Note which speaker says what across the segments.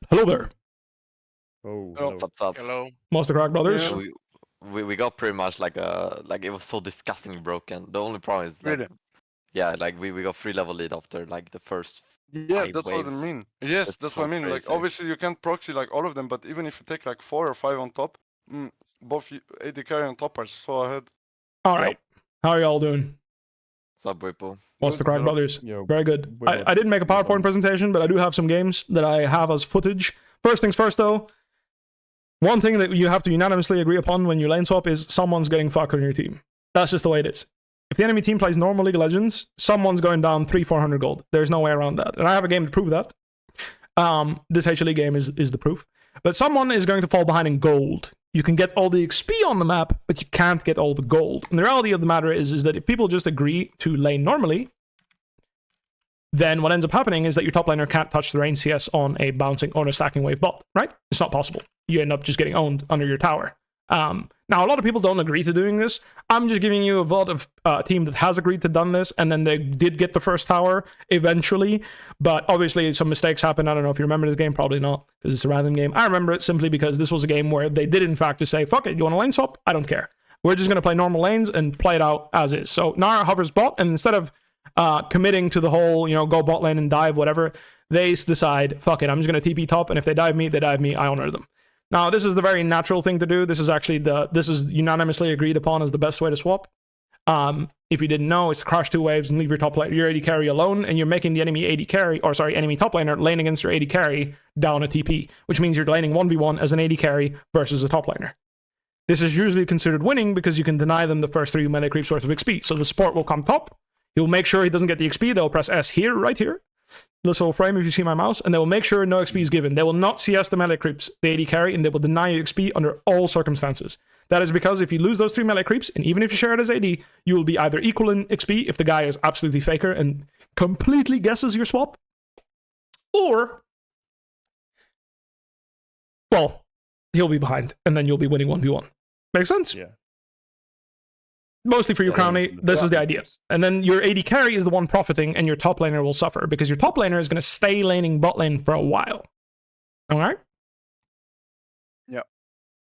Speaker 1: Hello there,
Speaker 2: Oh,
Speaker 3: Hello.
Speaker 2: hello.
Speaker 4: What's up?
Speaker 3: Hello.
Speaker 1: Master Crack Brothers.
Speaker 3: Yeah.
Speaker 4: We got pretty much like it was so disgustingly broken. The only problem is like,
Speaker 3: Really?
Speaker 4: yeah, like we got 3 level lead after like the first
Speaker 3: Yeah,
Speaker 4: 5
Speaker 3: that's
Speaker 4: waves.
Speaker 3: what I mean. Yes,
Speaker 4: It's
Speaker 3: that's
Speaker 4: so
Speaker 3: what I mean. Like,
Speaker 4: crazy.
Speaker 3: obviously, you can't proxy like all of them, but even if you take like 4 or 5 on top, both AD carry and top are so ahead.
Speaker 1: All right, how are y'all doing?
Speaker 4: What's up, Bwipo?
Speaker 1: Master Crack
Speaker 3: Hello.
Speaker 1: Brothers.
Speaker 2: Yo,
Speaker 1: Very good.
Speaker 2: Bwipo.
Speaker 1: I didn't make a PowerPoint
Speaker 2: Bwipo.
Speaker 1: presentation, but I do have some games that I have as footage. First things first, though. One thing that you have to unanimously agree upon when you lane swap is someone's getting fucked on your team. That's just the way it is. If the enemy team plays normal League of Legends, someone's going down 300-400 gold. There's no way around that. And I have a game to prove that. This HLE game is the proof. But someone is going to fall behind in gold. You can get all the XP on the map, but you can't get all the gold. And the reality of the matter is that if people just agree to lane normally, then what ends up happening is that your top laner can't touch the range CS on a bouncing or a stacking wave bot, right? It's not possible. You end up just getting owned under your tower. Now, a lot of people don't agree to doing this. I'm just giving you a vote of a team that has agreed to done this, and then they did get the first tower eventually. But obviously, some mistakes happened. I don't know if you remember this game. Probably not, because it's a random game. I remember it simply because this was a game where they did, in fact, just say, fuck it, you want to lane swap? I don't care. We're just going to play normal lanes and play it out as is. So Nara hovers bot, and instead of committing to the whole, go bot lane and dive, whatever, they decide, fuck it, I'm just going to TP top, and if they dive me, I honor them. Now, this is the very natural thing to do. This is actually this is unanimously agreed upon as the best way to swap. If you didn't know, it's crash 2 waves and leave your top laner, your AD carry alone, and you're making the enemy enemy top laner lane against your AD carry down a TP, which means you're laning 1v1 as an AD carry versus a top laner. This is usually considered winning because you can deny them the first 3 melee creeps worth of XP. So the support will come top. He'll make sure he doesn't get the XP. They'll press S here, right here. This whole frame, if you see my mouse, and they will make sure no XP is given. They will not CS the melee creeps, the AD carry, and they will deny you XP under all circumstances. That is because if you lose those 3 melee creeps, and even if you share it as AD, you will be either equal in XP if the guy is absolutely faker and completely guesses your swap, or, well, he'll be behind, and then you'll be winning 1v1. Make sense?
Speaker 2: Yeah.
Speaker 1: Mostly for you,
Speaker 4: Yes.
Speaker 1: Crowny, this is the idea. And then your AD carry is the one profiting, and your top laner will suffer, because your top laner is going to stay laning bot lane for a while. Alright?
Speaker 3: Yeah.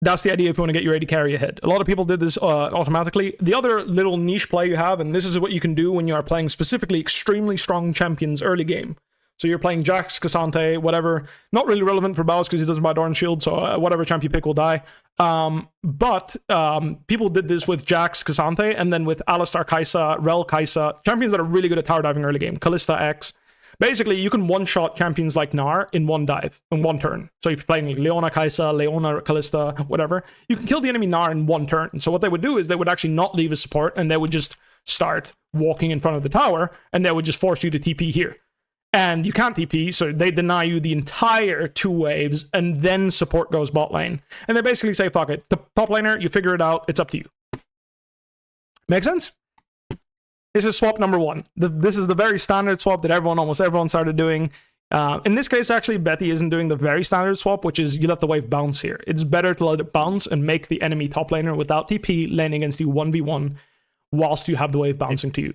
Speaker 1: That's the idea if you want to get your AD carry ahead. A lot of people did this automatically. The other little niche play you have, and this is what you can do when you are playing specifically extremely strong champions early game. So you're playing Jax, Cassante, whatever. Not really relevant for Baus because he doesn't buy Dorn Shield, so whatever champ you pick will die. But people did this with Jax, Cassante, and then with Alistar, Kai'Sa, Rel, Kai'Sa, champions that are really good at tower diving early game. Kalista X. Basically, you can one-shot champions like Gnar in one dive, in one turn. So if you're playing like Leona Kai'Sa, Leona Kalista, whatever, you can kill the enemy Gnar in one turn. So what they would do is they would actually not leave a support, and they would just start walking in front of the tower, and they would just force you to TP here. And you can't TP, so they deny you the entire 2 waves, and then support goes bot lane. And they basically say, fuck it, the top laner, you figure it out, it's up to you. Make sense? This is swap number 1. This is the very standard swap that almost everyone started doing. In this case, actually, Betty isn't doing the very standard swap, which is you let the wave bounce here. It's better to let it bounce and make the enemy top laner without TP laning against you 1v1 whilst you have the wave bouncing to you.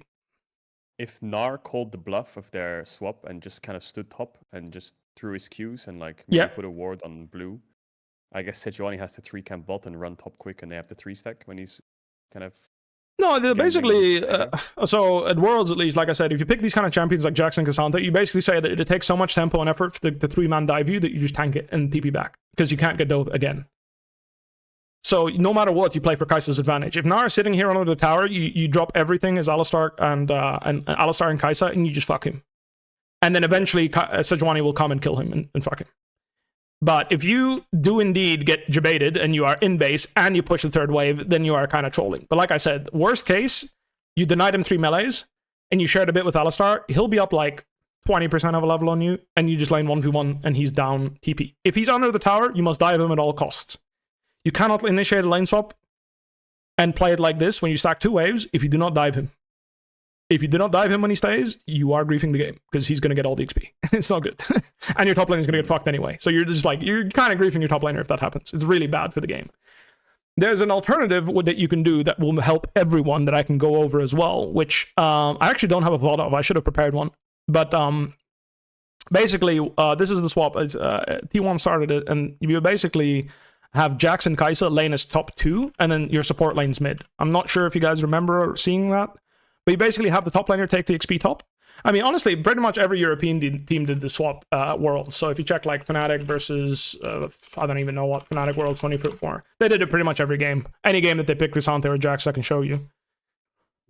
Speaker 2: If Gnar called the bluff of their swap and just kind of stood top and just threw his Qs and like maybe
Speaker 1: Yeah.
Speaker 2: put a ward on blue, I guess Sejuani has to 3-camp bot and run top quick, and they have to 3-stack when he's kind of...
Speaker 1: No,
Speaker 2: Gambling
Speaker 1: basically,
Speaker 2: on
Speaker 1: so at Worlds at least, like I said, if you pick these kind of champions like Jax and Cassandra, you basically say that it takes so much tempo and effort for the 3-man dive you that you just tank it and TP back, because you can't get dove again. So no matter what, you play for Kai'Sa's advantage. If Gnar is sitting here under the tower, you drop everything as Alistar and Alistar and Kai'Sa, and you just fuck him. And then eventually Sejuani will come and kill him and fuck him. But if you do indeed get jebaited and you are in base and you push the 3rd wave, then you are kind of trolling. But like I said, worst case, you denied him 3 melees and you shared a bit with Alistar, he'll be up like 20% of a level on you, and you just lane 1v1 and he's down TP. If he's under the tower, you must dive him at all costs. You cannot initiate a lane swap and play it like this when you stack 2 waves if you do not dive him. If you do not dive him when he stays, you are griefing the game because he's going to get all the XP. It's not good. And your top laner is going to get fucked anyway. So you're just like, you're kind of griefing your top laner if that happens. It's really bad for the game. There's an alternative that you can do that will help everyone that I can go over as well, which I actually don't have a thought of. I should have prepared one. But basically, this is the swap. It's, T1 started it, and you basically have Jax and Kai'Sa lane as top 2, and then your support lane's mid. I'm not sure if you guys remember seeing that, but you basically have the top laner take the XP top. I mean, honestly, pretty much every European team did the swap Worlds. So if you check like Fnatic versus, I don't even know what Fnatic Worlds 2024, they did it pretty much every game. Any game that they picked Crisante or Jax, I can show you.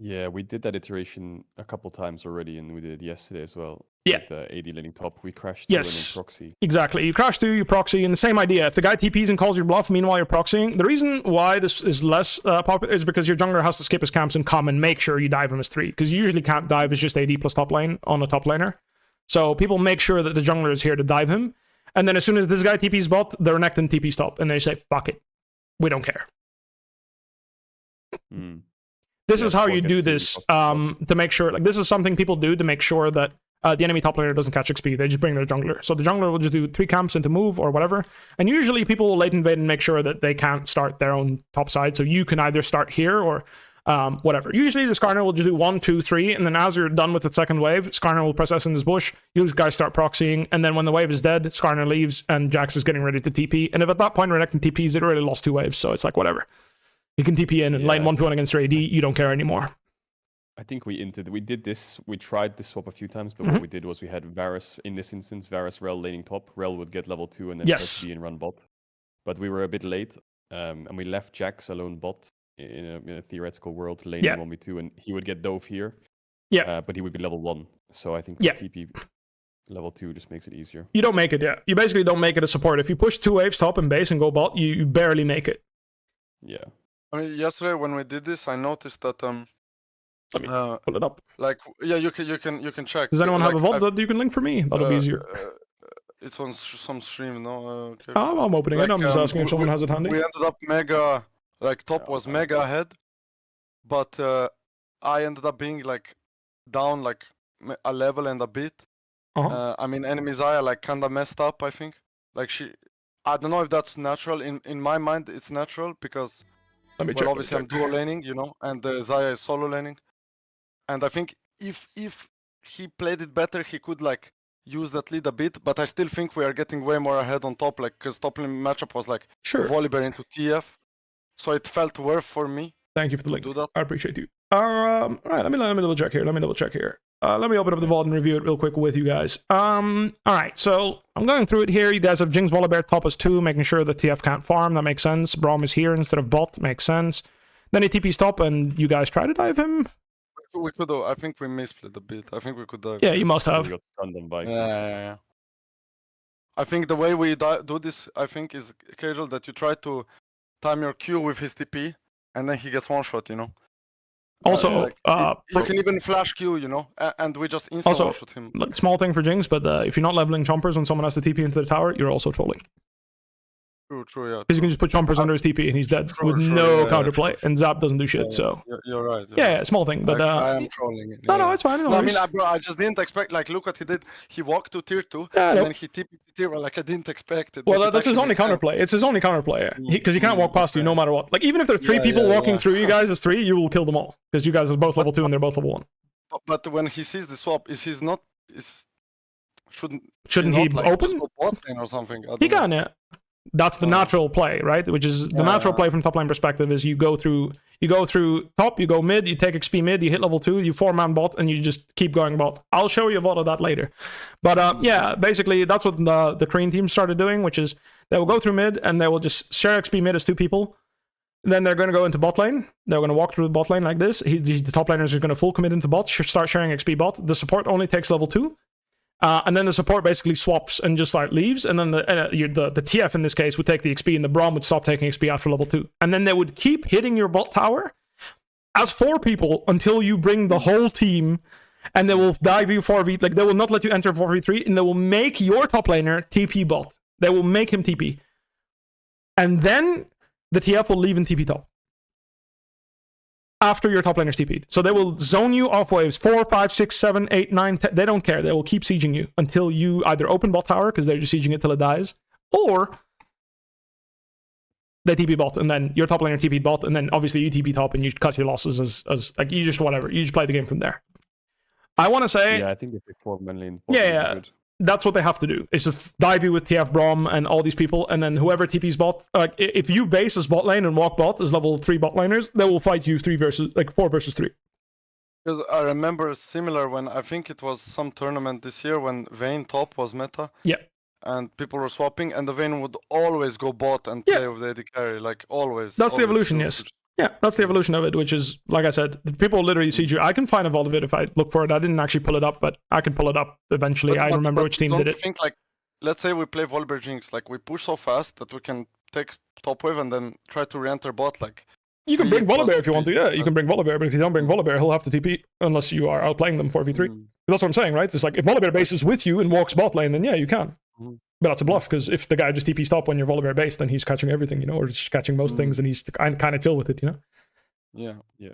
Speaker 2: Yeah, we did that iteration a couple times already, and we did it yesterday as well.
Speaker 1: Yeah.
Speaker 2: With the AD laning top, we crashed through and
Speaker 1: Yes,
Speaker 2: then proxy.
Speaker 1: exactly. You crash through, you proxy, and the same idea. If the guy TPs and calls your bluff, meanwhile you're proxying, the reason why this is less popular is because your jungler has to skip his camps and come and make sure you dive him as 3, because you usually can't dive as just AD plus top lane on a top laner. So people make sure that the jungler is here to dive him, and then as soon as this guy TPs bot, the Renekton TPs top, and they say, fuck it, we don't care. This is how you do this to make sure, like, this is something people do to make sure that the enemy top laner doesn't catch XP. They just bring their jungler. So the jungler will just do 3 camps into move or whatever. And usually people will late invade and make sure that they can't start their own top side. So you can either start here or whatever. Usually the Skarner will just do 1, 2, 3. And then as you're done with the second wave, Skarner will press S in this bush. You guys start proxying. And then when the wave is dead, Skarner leaves and Jax is getting ready to TP. And if at that point Renekton TPs, it already lost 2 waves. So it's like, whatever. You can TP in and lane 1v1 against your AD. You don't care anymore.
Speaker 2: I think we did this. We tried this swap a few times, but what we did was we had Varus in this instance. Varus Rel laning top. Rel would get level 2 and then press B and run bot. But we were a bit late, and we left Jax alone bot in a theoretical world laning 1v2, and he would get dove here. Yeah. But he would be level 1. So I think TP level 2 just makes it easier.
Speaker 1: You don't make it. Yeah. You basically don't make it a support. If you push 2 waves top and base and go bot, you barely make it.
Speaker 2: Yeah.
Speaker 3: I mean, yesterday when we did this, I noticed that
Speaker 1: let me pull it up.
Speaker 3: Like, yeah, you can check.
Speaker 1: Does anyone have a vault that you can link for me? That'll be easier.
Speaker 3: It's on some stream, no? Okay.
Speaker 1: Oh, I'm opening it. I'm just asking if someone has it handy.
Speaker 3: We ended up mega, like top was mega ahead, but I ended up being like down like a level and a bit. I mean, enemy Xayah like kinda messed up. I think like I don't know if that's natural. In my mind, it's natural because. Well, obviously I'm dual laning, you know, and Xayah is solo laning. And I think if he played it better, he could like use that lead a bit. But I still think we are getting way more ahead on top, like because top lane matchup was like Volibear into TF, so it felt worth for me.
Speaker 1: Thank you for the link. I appreciate you. All right, let me double check here. Let me open up the vault and review it real quick with you guys. All right, so I'm going through it here. You guys have Jinx Volibear top as 2, making sure that TF can't farm. That makes sense. Braum is here instead of bot. Makes sense. Then he TP's top, and you guys try to dive him.
Speaker 3: We could. I think we misplayed a bit. I think we could dive.
Speaker 1: Yeah, you must have.
Speaker 3: Yeah. I think the way we do this, I think, is casual. That you try to time your Q with his TP, and then he gets one shot. You know.
Speaker 1: Also,
Speaker 3: you can even flash Q, you know, and we just instantly one-shot him.
Speaker 1: Small thing for Jinx, but if you're not leveling chompers when someone has to TP into the tower, you're also trolling.
Speaker 3: True, yeah.
Speaker 1: Because you can just put chompers under his TP and he's dead with no counterplay, and Zap doesn't do shit. So
Speaker 3: you're right.
Speaker 1: Yeah, small thing, but
Speaker 3: I am trolling it.
Speaker 1: No, it's fine.
Speaker 3: No, I mean, I just didn't expect. Like, look what he did. He walked to tier 2, and then he TP'd to tier 1. Like, I didn't expect it.
Speaker 1: Well, that's his only counterplay. It's his only counterplay, because he can't walk past you no matter what. Like, even if there's 3 people walking through you guys as 3, you will kill them all because you guys are both level 2 and they're both level 1.
Speaker 3: But when he sees the swap, shouldn't
Speaker 1: he
Speaker 3: like,
Speaker 1: open
Speaker 3: or something?
Speaker 1: He can, yeah. That's the natural play, right? Which is the natural play from top lane perspective is you go through top, you go mid, you take XP mid, you hit level 2, you 4-man bot, and you just keep going bot. I'll show you a lot of that later. But yeah, basically that's what the Korean team started doing, which is they will go through mid and they will just share XP mid as 2 people. Then they're going to go into bot lane. They're going to walk through the bot lane like this. The top laners are going to full commit into bot, start sharing XP bot. The support only takes level 2. And then the support basically swaps and just like leaves, and then the TF in this case would take the XP, and the Braum would stop taking XP after level 2. And then they would keep hitting your bot tower as 4 people until you bring the whole team, and they will dive you 4v. Like, they will not let you enter 4v3, and they will make your top laner TP bot. They will make him TP, and then the TF will leave and TP top after your top laner's TP'd. So they will zone you off waves 4, 5, 6, 7, 8, 9, 10. They don't care. They will keep sieging you until you either open bot tower, because they're just sieging it till it dies, or they TP bot, and then your top laner TP bot, and then obviously you TP top, and you cut your losses as like, you just whatever. You just play the game from there. I want to say...
Speaker 2: Yeah, I think if they 4-man lane...
Speaker 1: Yeah. that's what they have to do, is to dive you with TF Brom and all these people, and then whoever TP's bot, like if you base as bot lane and walk bot as level 3 bot laners, they will fight you 4 versus 3.
Speaker 3: Because I remember similar when I think it was some tournament this year when Vayne top was meta.
Speaker 1: Yeah.
Speaker 3: And people were swapping, and the Vayne would always go bot and play with the AD carry, like always.
Speaker 1: That's the evolution, yes. Yeah, that's the evolution of it, which is, like I said, people literally see you. I can find a VOD of it if I look for it. I didn't actually pull it up, but I can pull it up eventually. I remember which team did it.
Speaker 3: I think, like, let's say we play Volibear Jinx, like, we push so fast that we can take top wave and then try to re-enter bot, like...
Speaker 1: You can bring Volibear if you want to, yeah. You can bring Volibear, but if you don't bring Volibear, he'll have to TP, unless you are outplaying them 4v3. That's what I'm saying, right? It's like, if Volibear bases with you and walks bot lane, then yeah, you can. But that's a bluff, because if the guy just TP's top when you're Volibear base, then he's catching everything, you know, or just catching most things, and he's kind of chill with it, you know?
Speaker 3: Yeah.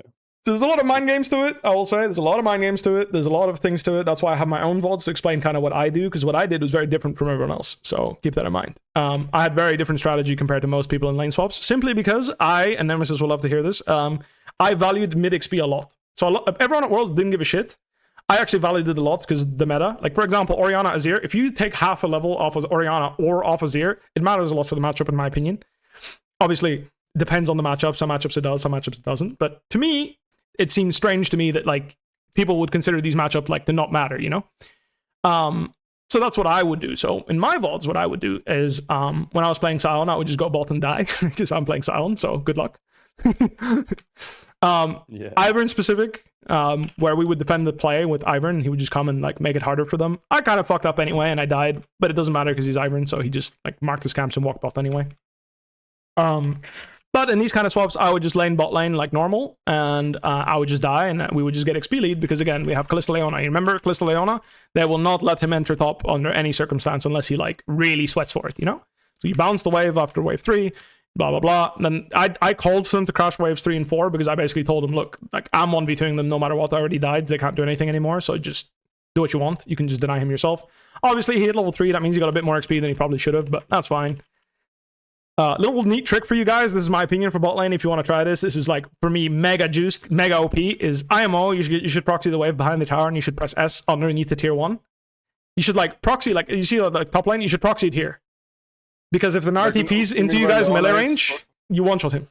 Speaker 1: So there's a lot of mind games to it, I will say. There's a lot of mind games to it. There's a lot of things to it. That's why I have my own VODs to explain kind of what I do, because what I did was very different from everyone else. So keep that in mind. I had very different strategy compared to most people in lane swaps, simply because and Nemesis will love to hear this, I valued mid XP a lot. So everyone at Worlds didn't give a shit. I actually valued it a lot because the meta. Like, for example, Orianna Azir. If you take half a level off of Orianna or off Azir, it matters a lot for the matchup, in my opinion. Obviously, depends on the matchup. Some matchups it does, some matchups it doesn't. But to me, it seems strange to me that, like, people would consider these matchups, like, to not matter, you know? So that's what I would do. So in my VODs, what I would do is, when I was playing Sion, I would just go bot and die, because I'm playing Sion, so good luck. Ivern specific, where we would defend the play with Ivern, he would just come and like make it harder for them. I kind of fucked up anyway and I died, but it doesn't matter because he's Ivern, so he just like marked his camps and walked bot anyway. But in these kind of swaps, I would just lane bot lane like normal, and I would just die, and we would just get XP lead, because again, we have Kalista Leona. You remember Kalista Leona? They will not let him enter top under any circumstance unless he like really sweats for it, you know? So you bounce the wave after wave 3, blah, blah, blah. And then I called for them to crash waves 3 and 4, because I basically told them, look, like, I'm 1v2ing them no matter what. I already died. They can't do anything anymore, so just do what you want. You can just deny him yourself. Obviously, he hit level 3. That means he got a bit more XP than he probably should have, but that's fine. Little neat trick for you guys. This is my opinion for bot lane. If you want to try this, this is like, for me, mega juiced, mega OP, is IMO. You should proxy the wave behind the tower, and you should press S underneath the tier 1. You should like proxy, like, you see the top lane, you should proxy it here. Because if the Gnar TPs into you guys melee range, you one-shot him.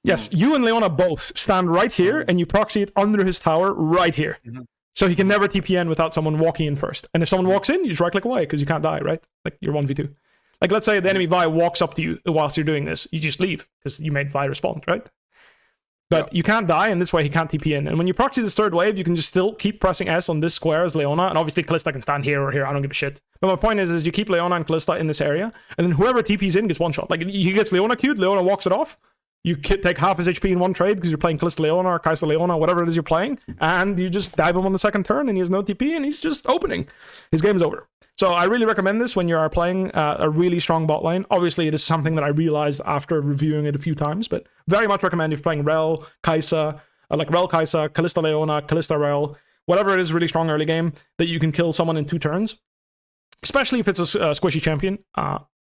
Speaker 1: Yes, you and Leona both stand right here, and you proxy it under his tower right here. So he can never TP in without someone walking in first. And if someone walks in, you just right-click away, because you can't die, right? Like, you're 1v2. Like, let's say the enemy Vi walks up to you whilst you're doing this. You just leave, because you made Vi respond, right? But you can't die, and this way he can't TP in. And when you proxy this third wave, you can just still keep pressing S on this square as Leona, and obviously Kalista can stand here or here, I don't give a shit. But my point is you keep Leona and Kalista in this area, and then whoever TPs in gets one shot. Like, he gets Leona queued, Leona walks it off, you take half his HP in one trade because you're playing Kalista Leona or Kaisa Leona, whatever it is you're playing, and you just dive him on the second turn, and he has no TP, and he's just opening. His game's over. So I really recommend this when you are playing a really strong bot lane. Obviously, it is something that I realized after reviewing it a few times, but very much recommend if you're playing Rel, Kaisa, like Rel, Kaisa, Kalista Leona, Kalista Rel, whatever it is, really strong early game, that you can kill someone in 2 turns. Especially if it's a squishy champion.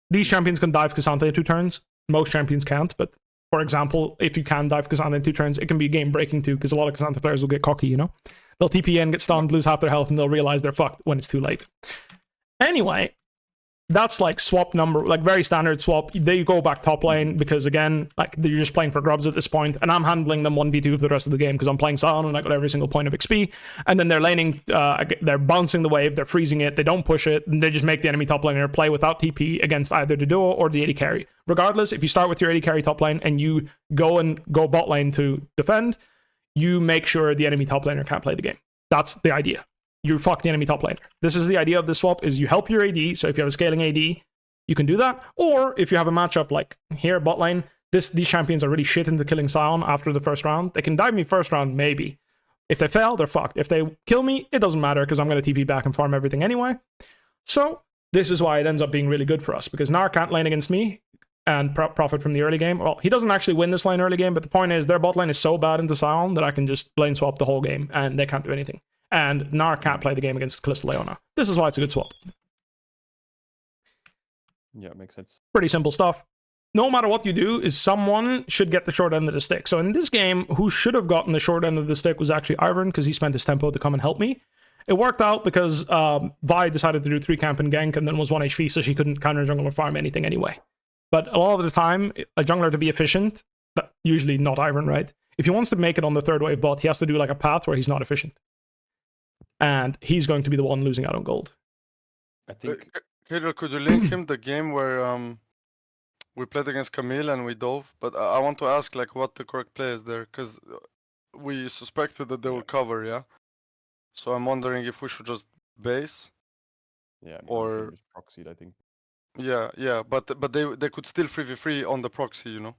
Speaker 1: These champions can dive Cassandra in 2 turns. Most champions can't, but for example, if you can dive Cassandra in 2 turns, it can be game breaking too, because a lot of Cassandra players will get cocky, you know? They'll TP in, get stunned, lose half their health, and they'll realize they're fucked when it's too late. Anyway, that's like swap number, like very standard swap. They go back top lane because, again, like, you're just playing for grubs at this point, and I'm handling them 1v2 for the rest of the game because I'm playing Sion and I got every single point of XP. And then they're laning, they're bouncing the wave, they're freezing it, they don't push it, and they just make the enemy top laner play without TP against either the duo or the AD carry. Regardless, if you start with your AD carry top lane and you go bot lane to defend, you make sure the enemy top laner can't play the game. That's the idea. You fuck the enemy top laner. This is the idea of this swap, is you help your AD. So if you have a scaling AD, you can do that. Or if you have a matchup like here, bot lane, these champions are really shit into killing Sion after the first round. They can dive me first round, maybe. If they fail, they're fucked. If they kill me, it doesn't matter because I'm going to TP back and farm everything anyway. So this is why it ends up being really good for us, because Gnar can't lane against me and profit from the early game. Well, he doesn't actually win this lane early game, but the point is their bot lane is so bad into Sion that I can just lane swap the whole game and they can't do anything. And Gnar can't play the game against Kalista Leona. This is why it's a good swap.
Speaker 2: Yeah, makes sense.
Speaker 1: Pretty simple stuff. No matter what you do, is someone should get the short end of the stick. So in this game, who should have gotten the short end of the stick was actually Ivern, because he spent his tempo to come and help me. It worked out because Vi decided to do 3 camp and gank and then was 1 HP, so she couldn't counter jungle or farm anything anyway. But a lot of the time, a jungler to be efficient, but usually not Iron, right? If he wants to make it on the 3rd wave bot, he has to do like a path where he's not efficient. And he's going to be the one losing out on gold.
Speaker 2: I think...
Speaker 3: Kato, could you link him the game where we played against Camille and we dove? But I want to ask like what the correct play is there, because we suspected that they will cover, yeah? So I'm wondering if we should just base.
Speaker 2: Yeah, I mean,
Speaker 3: or
Speaker 2: proxied, I think.
Speaker 3: Yeah, but they could still 3v3 on the proxy, you know.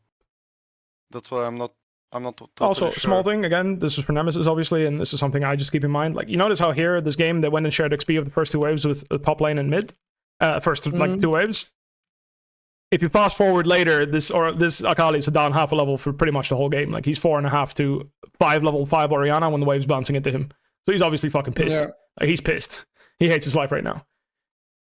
Speaker 3: That's why I'm not totally
Speaker 1: also,
Speaker 3: sure.
Speaker 1: small thing, again, this is for Nemesis, obviously, and this is something I just keep in mind. Like, you notice how here, this game, they went and shared XP of the first 2 waves with the top lane and mid? First, like, 2 waves. If you fast forward later, this Akali is down half a level for pretty much the whole game. Like, he's 4.5 to 5 level 5 Orianna when the wave's bouncing into him. So he's obviously fucking pissed.
Speaker 5: Yeah.
Speaker 1: Like, he's pissed. He hates his life right now.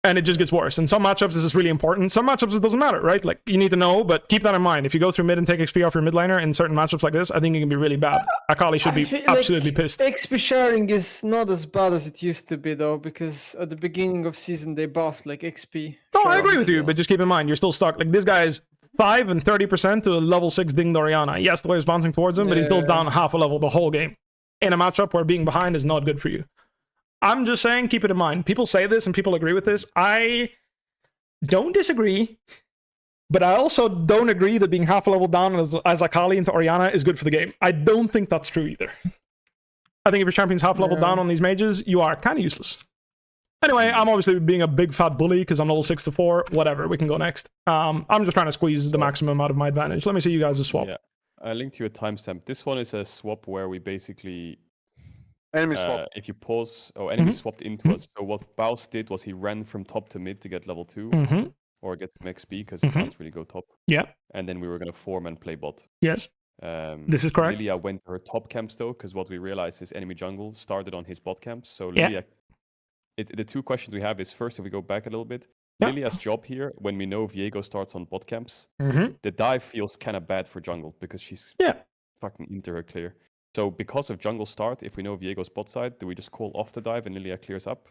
Speaker 1: And it just gets worse. In some matchups, this is really important. Some matchups, it doesn't matter, right? Like, you need to know, but keep that in mind. If you go through mid and take XP off your mid laner in certain matchups like this, I think it can be really bad. Akali should be absolutely pissed.
Speaker 5: XP sharing is not as bad as it used to be, though, because at the beginning of season, they buffed, like, XP.
Speaker 1: No, I agree with you, but just keep in mind, you're still stuck. Like, this guy is 5 and 30% to a level 6 Dinged Orianna. Yes, the wave's bouncing towards him, but he's still down half a level the whole game. In a matchup where being behind is not good for you. I'm just saying, keep it in mind. People say this and people agree with this. I don't disagree, but I also don't agree that being half a level down as Akali into Orianna is good for the game. I don't think that's true either. I think if your champion's half level down on these mages, you are kind of useless. Anyway, I'm obviously being a big fat bully because I'm level 6 to 4. Whatever, we can go next. I'm just trying to squeeze the maximum out of my advantage. Let me see you guys' swap.
Speaker 2: Yeah, I linked you a timestamp. This one is a swap where we basically...
Speaker 3: Enemy swap.
Speaker 2: If you pause... Oh, enemy swapped into us. So what Baus did was he ran from top to mid to get level 2. Or get some XP because he can't really go top.
Speaker 1: Yeah.
Speaker 2: And then we were going to form and play bot.
Speaker 1: Yes. This is correct.
Speaker 2: Lilia went to her top camps though, because what we realized is enemy jungle started on his bot camps. So Lilia... The 2 questions we have is, first, if we go back a little bit, Lilia's job here, when we know Viego starts on bot camps, the dive feels kind of bad for jungle because she's fucking into her clear. So because of jungle start, if we know Viego's bot side, do we just call off the dive and Lilia clears up?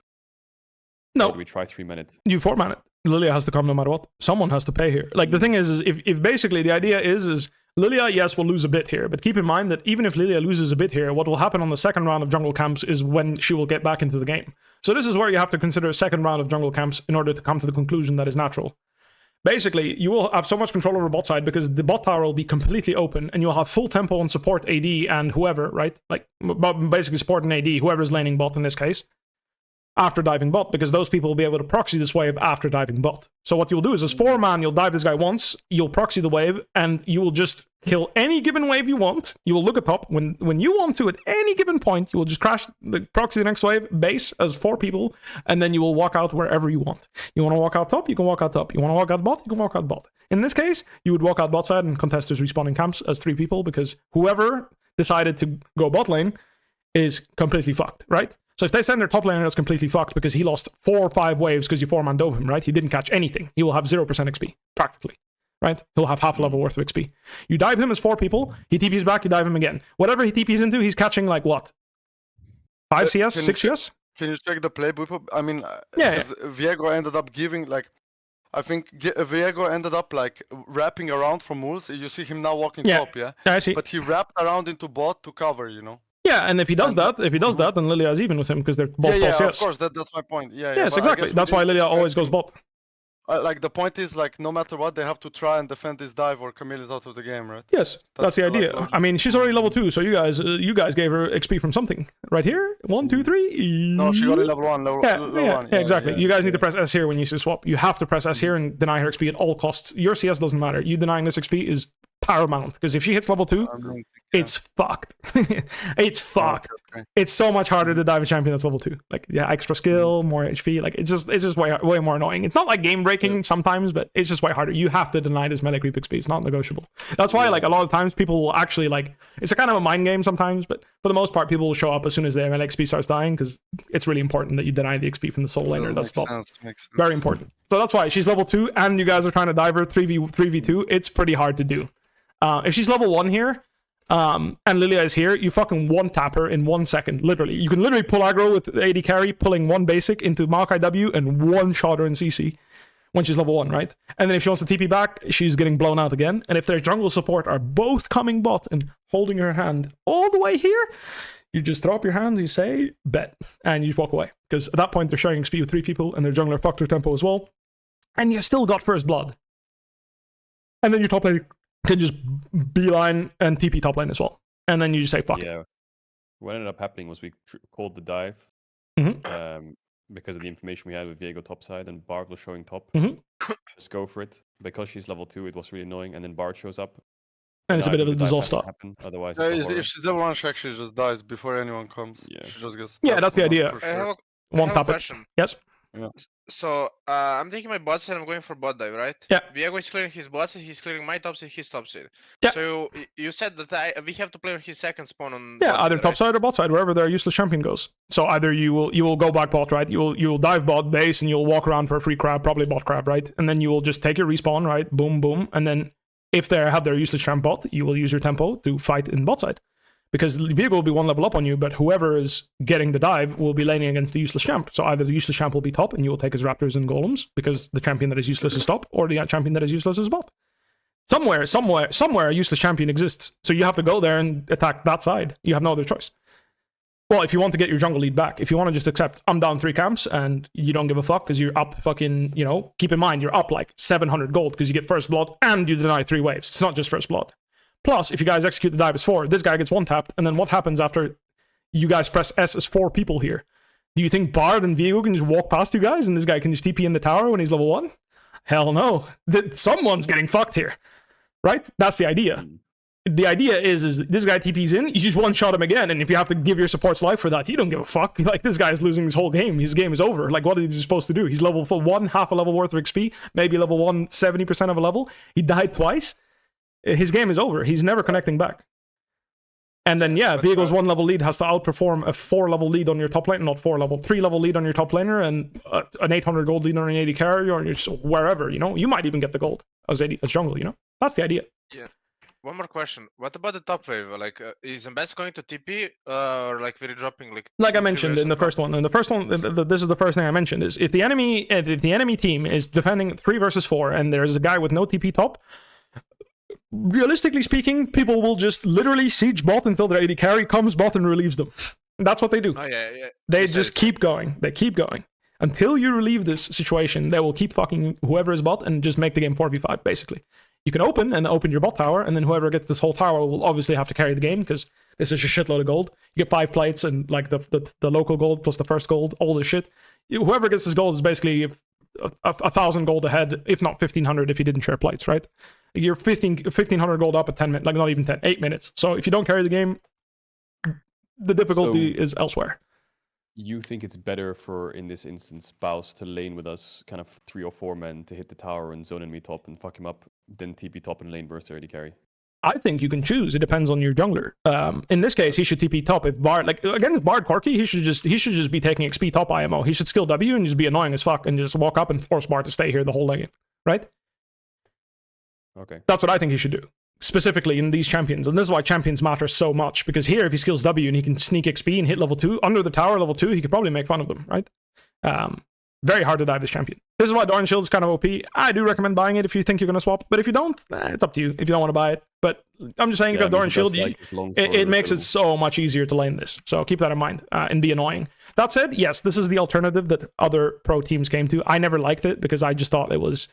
Speaker 1: No.
Speaker 2: Or do we try 3 minutes?
Speaker 1: You 4-man it. Lilia has to come no matter what. Someone has to pay here. Like, the thing is if basically the idea is Lilia, yes, will lose a bit here, but keep in mind that even if Lilia loses a bit here, what will happen on the second round of jungle camps is when she will get back into the game. So this is where you have to consider a second round of jungle camps in order to come to the conclusion that is natural. Basically, you will have so much control over bot side because the bot tower will be completely open and you'll have full tempo and support AD and whoever, right? Like, basically support and AD, whoever's laning bot in this case, after diving bot, because those people will be able to proxy this wave after diving bot. So what you'll do is, as 4-man, you'll dive this guy once, you'll proxy the wave, and you will just kill any given wave you want. You will look at top. When you want to, at any given point, you will just crash the proxy the next wave, base as 4 people, and then you will walk out wherever you want. You want to walk out top, you can walk out top. You want to walk out bot, you can walk out bot. In this case, you would walk out bot side and contesters respawning camps as 3 people, because whoever decided to go bot lane is completely fucked, right? So if they send their top laner, that's completely fucked because he lost 4 or 5 waves because you 4-man dove him, right? He didn't catch anything. He will have 0% XP, practically, right? He'll have half a level worth of XP. You dive him as 4 people, he TPs back, you dive him again. Whatever he TPs into, he's catching like what? 5 CS? 6 CS?
Speaker 3: Can you check the play, Bwipo? I mean, Viego ended up giving like... I think Viego ended up like wrapping around from Muls. You see him now walking top, yeah?
Speaker 1: I see.
Speaker 3: But he wrapped around into bot to cover, you know?
Speaker 1: Yeah, and if he does that, then Lilia is even with him because they're both top CS.
Speaker 3: Of course, that's my point.
Speaker 1: Yes, exactly. That's why Lilia always goes bot.
Speaker 3: Like, the point is, like, no matter what, they have to try and defend this dive or Camille is out of the game, right?
Speaker 1: Yes, that's the idea. I mean, she's already level 2, so you guys gave her XP from something. Right here? 1, 2, 3?
Speaker 3: No, she got a level 1.
Speaker 1: Yeah, exactly. You guys need to press S here when you swap. You have to press S here and deny her XP at all costs. Your CS doesn't matter. You denying this XP is paramount, because if she hits level 2, it's fucked. It's fucked. Okay. It's so much harder to dive a champion that's level 2. Like, extra skill, more HP. Like, it's just way more annoying. It's not like game breaking sometimes, but it's just way harder. You have to deny this melee creep XP. It's not negotiable. That's why, like, a lot of times people will actually, like, it's a kind of a mind game sometimes, but for the most part, people will show up as soon as their melee XP starts dying, because it's really important that you deny the XP from the soul laner. That's very important. So that's why she's level 2, and you guys are trying to dive her 3v2. It's pretty hard to do. If she's level 1 here, and Lilia is here, you fucking one-tap her in 1 second, literally. You can literally pull aggro with AD carry, pulling one basic into Maokai W and one-shot her in CC when she's level 1, right? And then if she wants to TP back, she's getting blown out again. And if their jungle support are both coming bot and holding her hand all the way here, you just throw up your hands, you say, bet, and you just walk away. Because at that point, they're sharing XP with 3 people, and their jungler fucked their tempo as well. And you still got first blood. And then your top lane can just beeline and TP top lane as well. And then you just say, fuck it.
Speaker 2: What ended up happening was we called the dive because of the information we had with Viego top side, and Bard was showing top. Just go for it. Because she's level 2, it was really annoying. And then Bard shows up.
Speaker 1: And it's a bit of a dissolve stop.
Speaker 2: Otherwise,
Speaker 3: if she's level 1, she actually just dies before anyone comes.
Speaker 2: Yeah.
Speaker 3: She just gets.
Speaker 1: Yeah, that's the idea.
Speaker 3: Sure.
Speaker 6: I have a question.
Speaker 1: Yes.
Speaker 3: Yeah.
Speaker 6: So I'm taking my bot side. I'm going for bot dive, right?
Speaker 1: Yeah.
Speaker 6: Viego is clearing his bot side. He's clearing my top side. His top side.
Speaker 1: Yeah.
Speaker 6: So you said that we have to play on his second spawn on.
Speaker 1: Yeah,
Speaker 6: bot
Speaker 1: either
Speaker 6: side,
Speaker 1: top
Speaker 6: right?
Speaker 1: side or bot side, wherever their useless champion goes. So either you will go back bot, right? You will dive bot base and you'll walk around for a free crab, probably bot crab, right? And then you will just take your respawn, right? Boom, boom, and then if they have their useless champ bot, you will use your tempo to fight in bot side. Because Viego will be 1 level up on you, but whoever is getting the dive will be laning against the useless champ. So either the useless champ will be top and you will take his raptors and golems because the champion that is useless is top, or the champion that is useless is bot. Somewhere a useless champion exists. So you have to go there and attack that side. You have no other choice. Well, if you want to get your jungle lead back, if you want to just accept I'm down 3 camps and you don't give a fuck because you're up fucking, keep in mind, you're up like 700 gold because you get first blood and you deny 3 waves. It's not just first blood. Plus, if you guys execute the dive as 4, this guy gets 1-tapped, and then what happens after you guys press S as 4 people here? Do you think Bard and Viego can just walk past you guys and this guy can just TP in the tower when he's level 1? Hell no. Someone's getting fucked here. Right? That's the idea. The idea is this guy TP's in, you just one-shot him again, and if you have to give your support's life for that, you don't give a fuck. Like, this guy's losing his whole game. His game is over. Like, what is he supposed to do? He's level 1, half a level worth of XP, maybe level 1, 70% of a level. He died twice. His game is over. He's never connecting back. And then, Viego's 1 level lead has to outperform a 4 level lead on your top lane, not 4 level, 3 level lead on your top laner, and an 800 gold lead on an 80 carry, or wherever, You might even get the gold as jungle, That's the idea.
Speaker 6: Yeah. One more question. What about the top wave? Like, is Mbes going to TP, or like we're dropping like
Speaker 1: I mentioned in the first one. In the first one, this is the first thing I mentioned: is if the enemy team is defending 3 versus 4, and there's a guy with no TP top. Realistically speaking, people will just literally siege bot until their AD carry comes bot and relieves them. That's what they do.
Speaker 6: Oh, yeah.
Speaker 1: They just keep going. They keep going. Until you relieve this situation, they will keep fucking whoever is bot and just make the game 4v5, basically. You can open your bot tower, and then whoever gets this whole tower will obviously have to carry the game, because this is a shitload of gold. You get 5 plates and like the local gold plus the first gold, all this shit. Whoever gets this gold is basically 1,000 gold ahead, if not 1,500 if you didn't share plates, right? You're 1,500 gold up at 10 minutes, like not even 10, 8 minutes. So if you don't carry the game, the difficulty is elsewhere.
Speaker 2: You think it's better for, in this instance, Baus to lane with us, kind of 3 or 4 men to hit the tower and zone enemy top and fuck him up, than TP top and lane versus AD carry?
Speaker 1: I think you can choose. It depends on your jungler. In this case, he should TP top. If Bard, against Bard Corki, he should just be taking XP top IMO. He should skill W and just be annoying as fuck and just walk up and force Bard to stay here the whole lane, right?
Speaker 2: Okay.
Speaker 1: That's what I think he should do, specifically in these champions. And this is why champions matter so much, because here, if he skills W and he can sneak XP and hit level 2, under the tower, level 2, he could probably make fun of them, right? Very hard to dive this champion. This is why Doran Shield is kind of OP. I do recommend buying it if you think you're going to swap, but if you don't, it's up to you if you don't want to buy it. But I'm just saying, if you have Doran Shield, it makes it so much easier to lane this. So keep that in mind and be annoying. That said, yes, this is the alternative that other pro teams came to. I never liked it because I just thought it was...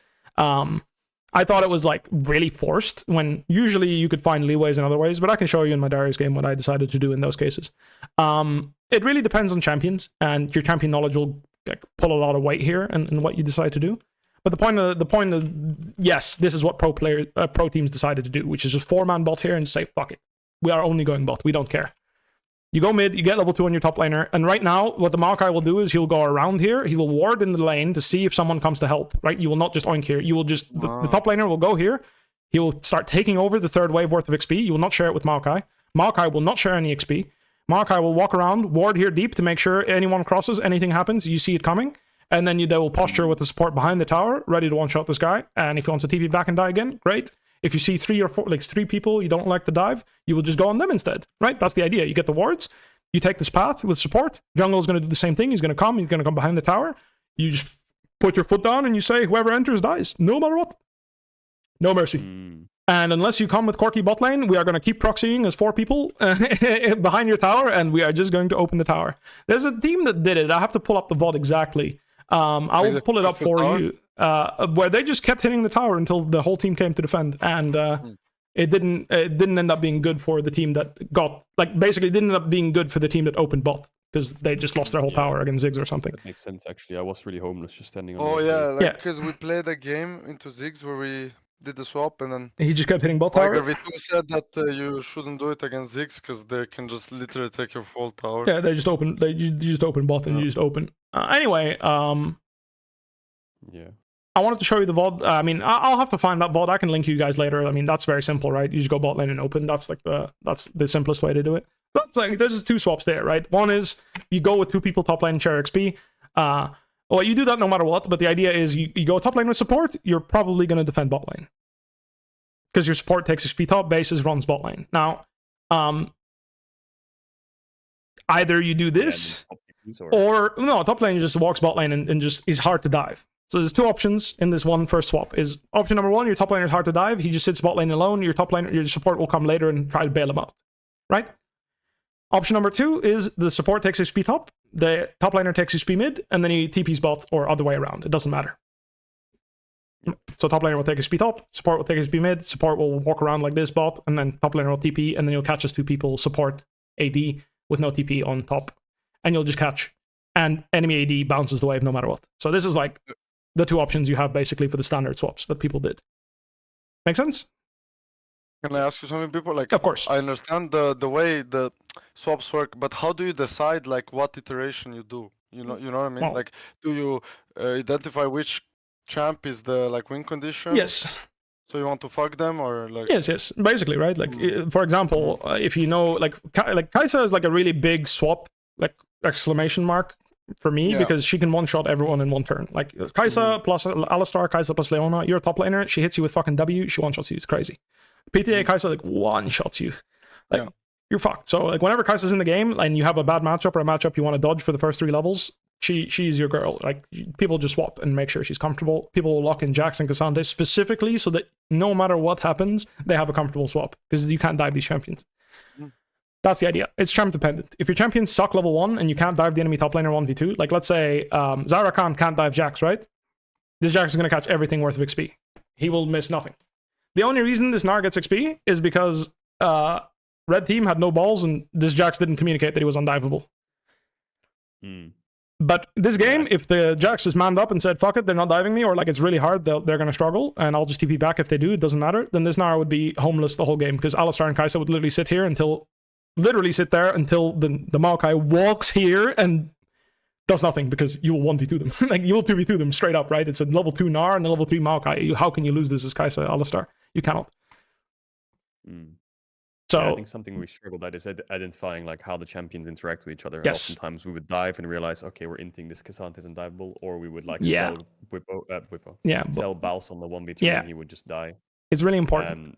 Speaker 1: I thought it was like really forced, when usually you could find leeways in other ways, but I can show you in my Darius game what I decided to do in those cases. It really depends on champions, and your champion knowledge will pull a lot of weight here and what you decide to do. But the point of yes, this is what pro teams decided to do, which is just 4-man bot here and just say, fuck it. We are only going bot. We don't care. You go mid, you get level 2 on your top laner, and right now, what the Maokai will do is he'll go around here, he will ward in the lane to see if someone comes to help, right? You will not just oink here, you will just, the top laner will go here, he will start taking over the 3rd wave worth of XP, you will not share it with Maokai. Maokai will not share any XP. Maokai will walk around, ward here deep to make sure anyone crosses, anything happens, you see it coming, and then they will posture with the support behind the tower, ready to one-shot this guy, and if he wants to TP back and die again, great. If you see 3 or 4, like 3 people you don't like the dive, you will just go on them instead, right? That's the idea. You get the wards, you take this path with support. Jungle is going to do the same thing. He's going to come behind the tower. You just put your foot down and you say, whoever enters dies, no matter what. No mercy. And unless you come with Corki bot lane, we are going to keep proxying as 4 people behind your tower, and we are just going to open the tower. There's a team that did it. I have to pull up the VOD exactly. I will pull it up for you. Where they just kept hitting the tower until the whole team came to defend, and it didn't end up being good for the team that got, like, basically it didn't end up being good for the team that opened bot, because they just lost their whole tower against Ziggs or something.
Speaker 2: That makes sense, actually. I was really homeless just standing on
Speaker 3: Oh
Speaker 2: the
Speaker 3: yeah, like, because we played a game into Ziggs where we did the swap, and then
Speaker 1: he just kept hitting bot tower.
Speaker 3: Vito said that you shouldn't do it against Ziggs because they can just literally take your full tower.
Speaker 1: Yeah, they just open. You just open bot and you just open. Anyway,
Speaker 2: yeah.
Speaker 1: I wanted to show you the VOD. I mean, I'll have to find that VOD. I can link you guys later. I mean, that's very simple, right? You just go bot lane and open. That's like that's the simplest way to do it. But like, there's just 2 swaps there, right? One is you go with 2 people top lane and share XP. Well, you do that no matter what, but the idea is you go top lane with support, you're probably going to defend bot lane. Because your support takes XP top, bases runs bot lane. Now, either you do this, or no, top lane just walks bot lane and just is hard to dive. So there's 2 options in this one first swap. Is option number 1, your top laner is hard to dive, he just sits bot lane alone, your top laner, your support will come later and try to bail him out. Right? Option number 2 is the support takes XP top, the top laner takes XP mid, and then he TP's bot, or other way around. It doesn't matter. So top laner will take XP top, support will take XP mid, support will walk around like this bot, and then top laner will TP, and then you'll catch as 2 people, support AD with no TP on top, and you'll just catch. And enemy AD bounces the wave no matter what. So this is like the 2 options you have basically for the standard swaps that people did. Make sense?
Speaker 3: Can I ask you something, people? Like,
Speaker 1: of course.
Speaker 3: I understand the way the swaps work, but how do you decide like what iteration you do? You know what I mean?
Speaker 1: Well,
Speaker 3: like, do you identify which champ is the like win condition?
Speaker 1: Yes.
Speaker 3: So you want to fuck them, or like?
Speaker 1: Yes. Basically, right? Like, for example, if you know, like Kai'Sa is like a really big swap, like exclamation mark for me, because she can one-shot everyone in one turn. Like Kai'Sa plus Alistar, Kai'Sa plus Leona, you're a top laner, she hits you with fucking W, she one-shots you, it's crazy. PTA Kai'Sa like one-shots you. Like, you're fucked. So like whenever Kai'Sa's in the game and you have a bad matchup or a matchup you want to dodge for the first 3 levels, she's your girl. Like, people just swap and make sure she's comfortable. People will lock in Jax and Cassandra specifically so that no matter what happens, they have a comfortable swap, because you can't dive these champions. That's the idea. It's champ dependent. If your champions suck level 1 and you can't dive the enemy top laner 1v2, like let's say Zyra Khan can't dive Jax, right? This Jax is going to catch everything worth of XP. He will miss nothing. The only reason this Gnar gets XP is because red team had no balls and this Jax didn't communicate that he was undivable. But this game, if the Jax just manned up and said, fuck it, they're not diving me, or like it's really hard, they're going to struggle, and I'll just TP back if they do, it doesn't matter, then this Gnar would be homeless the whole game, because Alistar and Kai'Sa would literally sit there until the Maokai walks here and does nothing, because you will 1v2 them. Like, you will 2v2 them straight up, right? It's a level 2 Gnar and a level 3 Maokai. How can you lose this as Kai'Sa, Alistar? You cannot. So
Speaker 2: I think something we struggled at is identifying like how the champions interact with each other.
Speaker 1: Yes.
Speaker 2: And oftentimes we would dive and realize, okay, we're inting this Cassandra isn't diveable, or we would like sell Bwipo. Sell Baus on the 1v2 and he would just die.
Speaker 1: It's really important.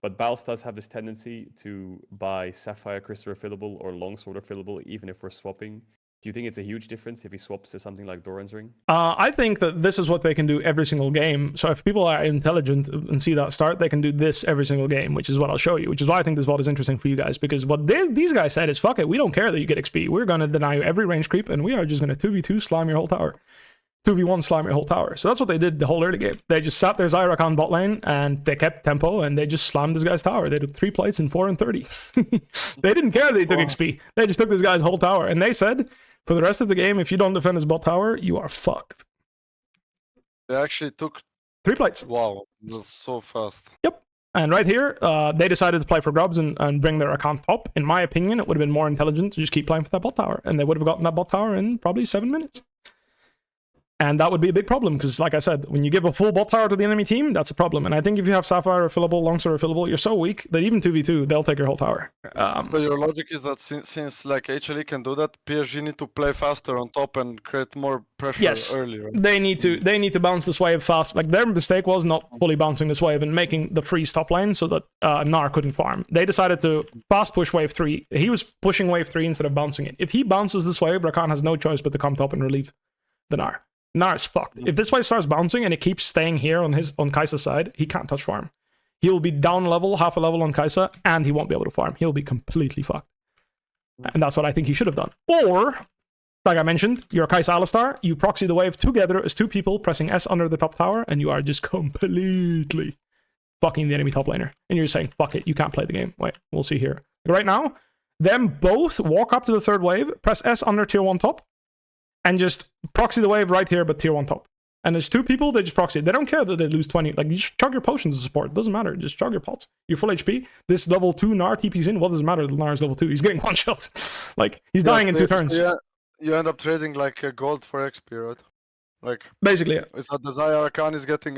Speaker 2: But Baus does have this tendency to buy Sapphire Crystal refillable or Longsword refillable, even if we're swapping. Do you think it's a huge difference if he swaps to something like Doran's Ring?
Speaker 1: I think that this is what they can do every single game. So if people are intelligent and see that start, they can do this every single game, which is what I'll show you, which is why I think this VOD is interesting for you guys, because what these guys said is, fuck it, we don't care that you get XP. We're going to deny you every range creep, and we are just going to 2v2 slime your whole tower. 2v1 slime your whole tower. So that's what they did the whole early game. They just sat their Zyra on bot lane, and they kept tempo, and they just slammed this guy's tower. They took 3 plates in 4 and 30. They didn't care that he took XP. They just took this guy's whole tower, and they said, for the rest of the game, if you don't defend his bot tower, you are fucked.
Speaker 3: They actually took
Speaker 1: 3 plates.
Speaker 3: Wow, that's so fast.
Speaker 1: Yep. And right here, they decided to play for grubs and bring their account top. In my opinion, it would have been more intelligent to just keep playing for that bot tower, and they would have gotten that bot tower in probably 7 minutes. And that would be a big problem because, like I said, when you give a full bot tower to the enemy team, that's a problem. And I think if you have Sapphire refillable, Longsword refillable, you're so weak that even 2v2, they'll take your whole tower.
Speaker 3: But your logic is that since like HLE can do that, PSG need to play faster on top and create more pressure earlier.
Speaker 1: They need to bounce this wave fast. Like their mistake was not fully bouncing this wave and making the freeze top lane so that Gnar couldn't farm. They decided to fast push wave 3. He was pushing wave 3 instead of bouncing it. If he bounces this wave, Rakan has no choice but to come top and relieve the Gnar. Gnar is fucked. If this wave starts bouncing and it keeps staying here on Kai'Sa's side, he can't touch farm. He'll be down level, half a level on Kai'Sa, and he won't be able to farm. He'll be completely fucked. And that's what I think he should have done. Or, like I mentioned, you're Kai'Sa Alistar, you proxy the wave together as 2 people pressing S under the top tower, and you are just completely fucking the enemy top laner. And you're saying, fuck it, you can't play the game. Wait, we'll see here. Right now, them both walk up to the 3rd wave, press S under tier 1 top, and just proxy the wave right here, but tier 1 top. And there's 2 people, they just proxy it. They don't care that they lose 20. Like, you just chug your potions as support. It doesn't matter. Just chug your pots. You're full HP. This level 2 Gnar TP's in. What does it matter? The Gnar is level 2. He's getting one shot. Like, he's dying in 2 turns.
Speaker 3: Yeah, you end up trading, like, gold for XP, right? Like,
Speaker 1: basically, yeah.
Speaker 3: It's that the Xayah Rakan is getting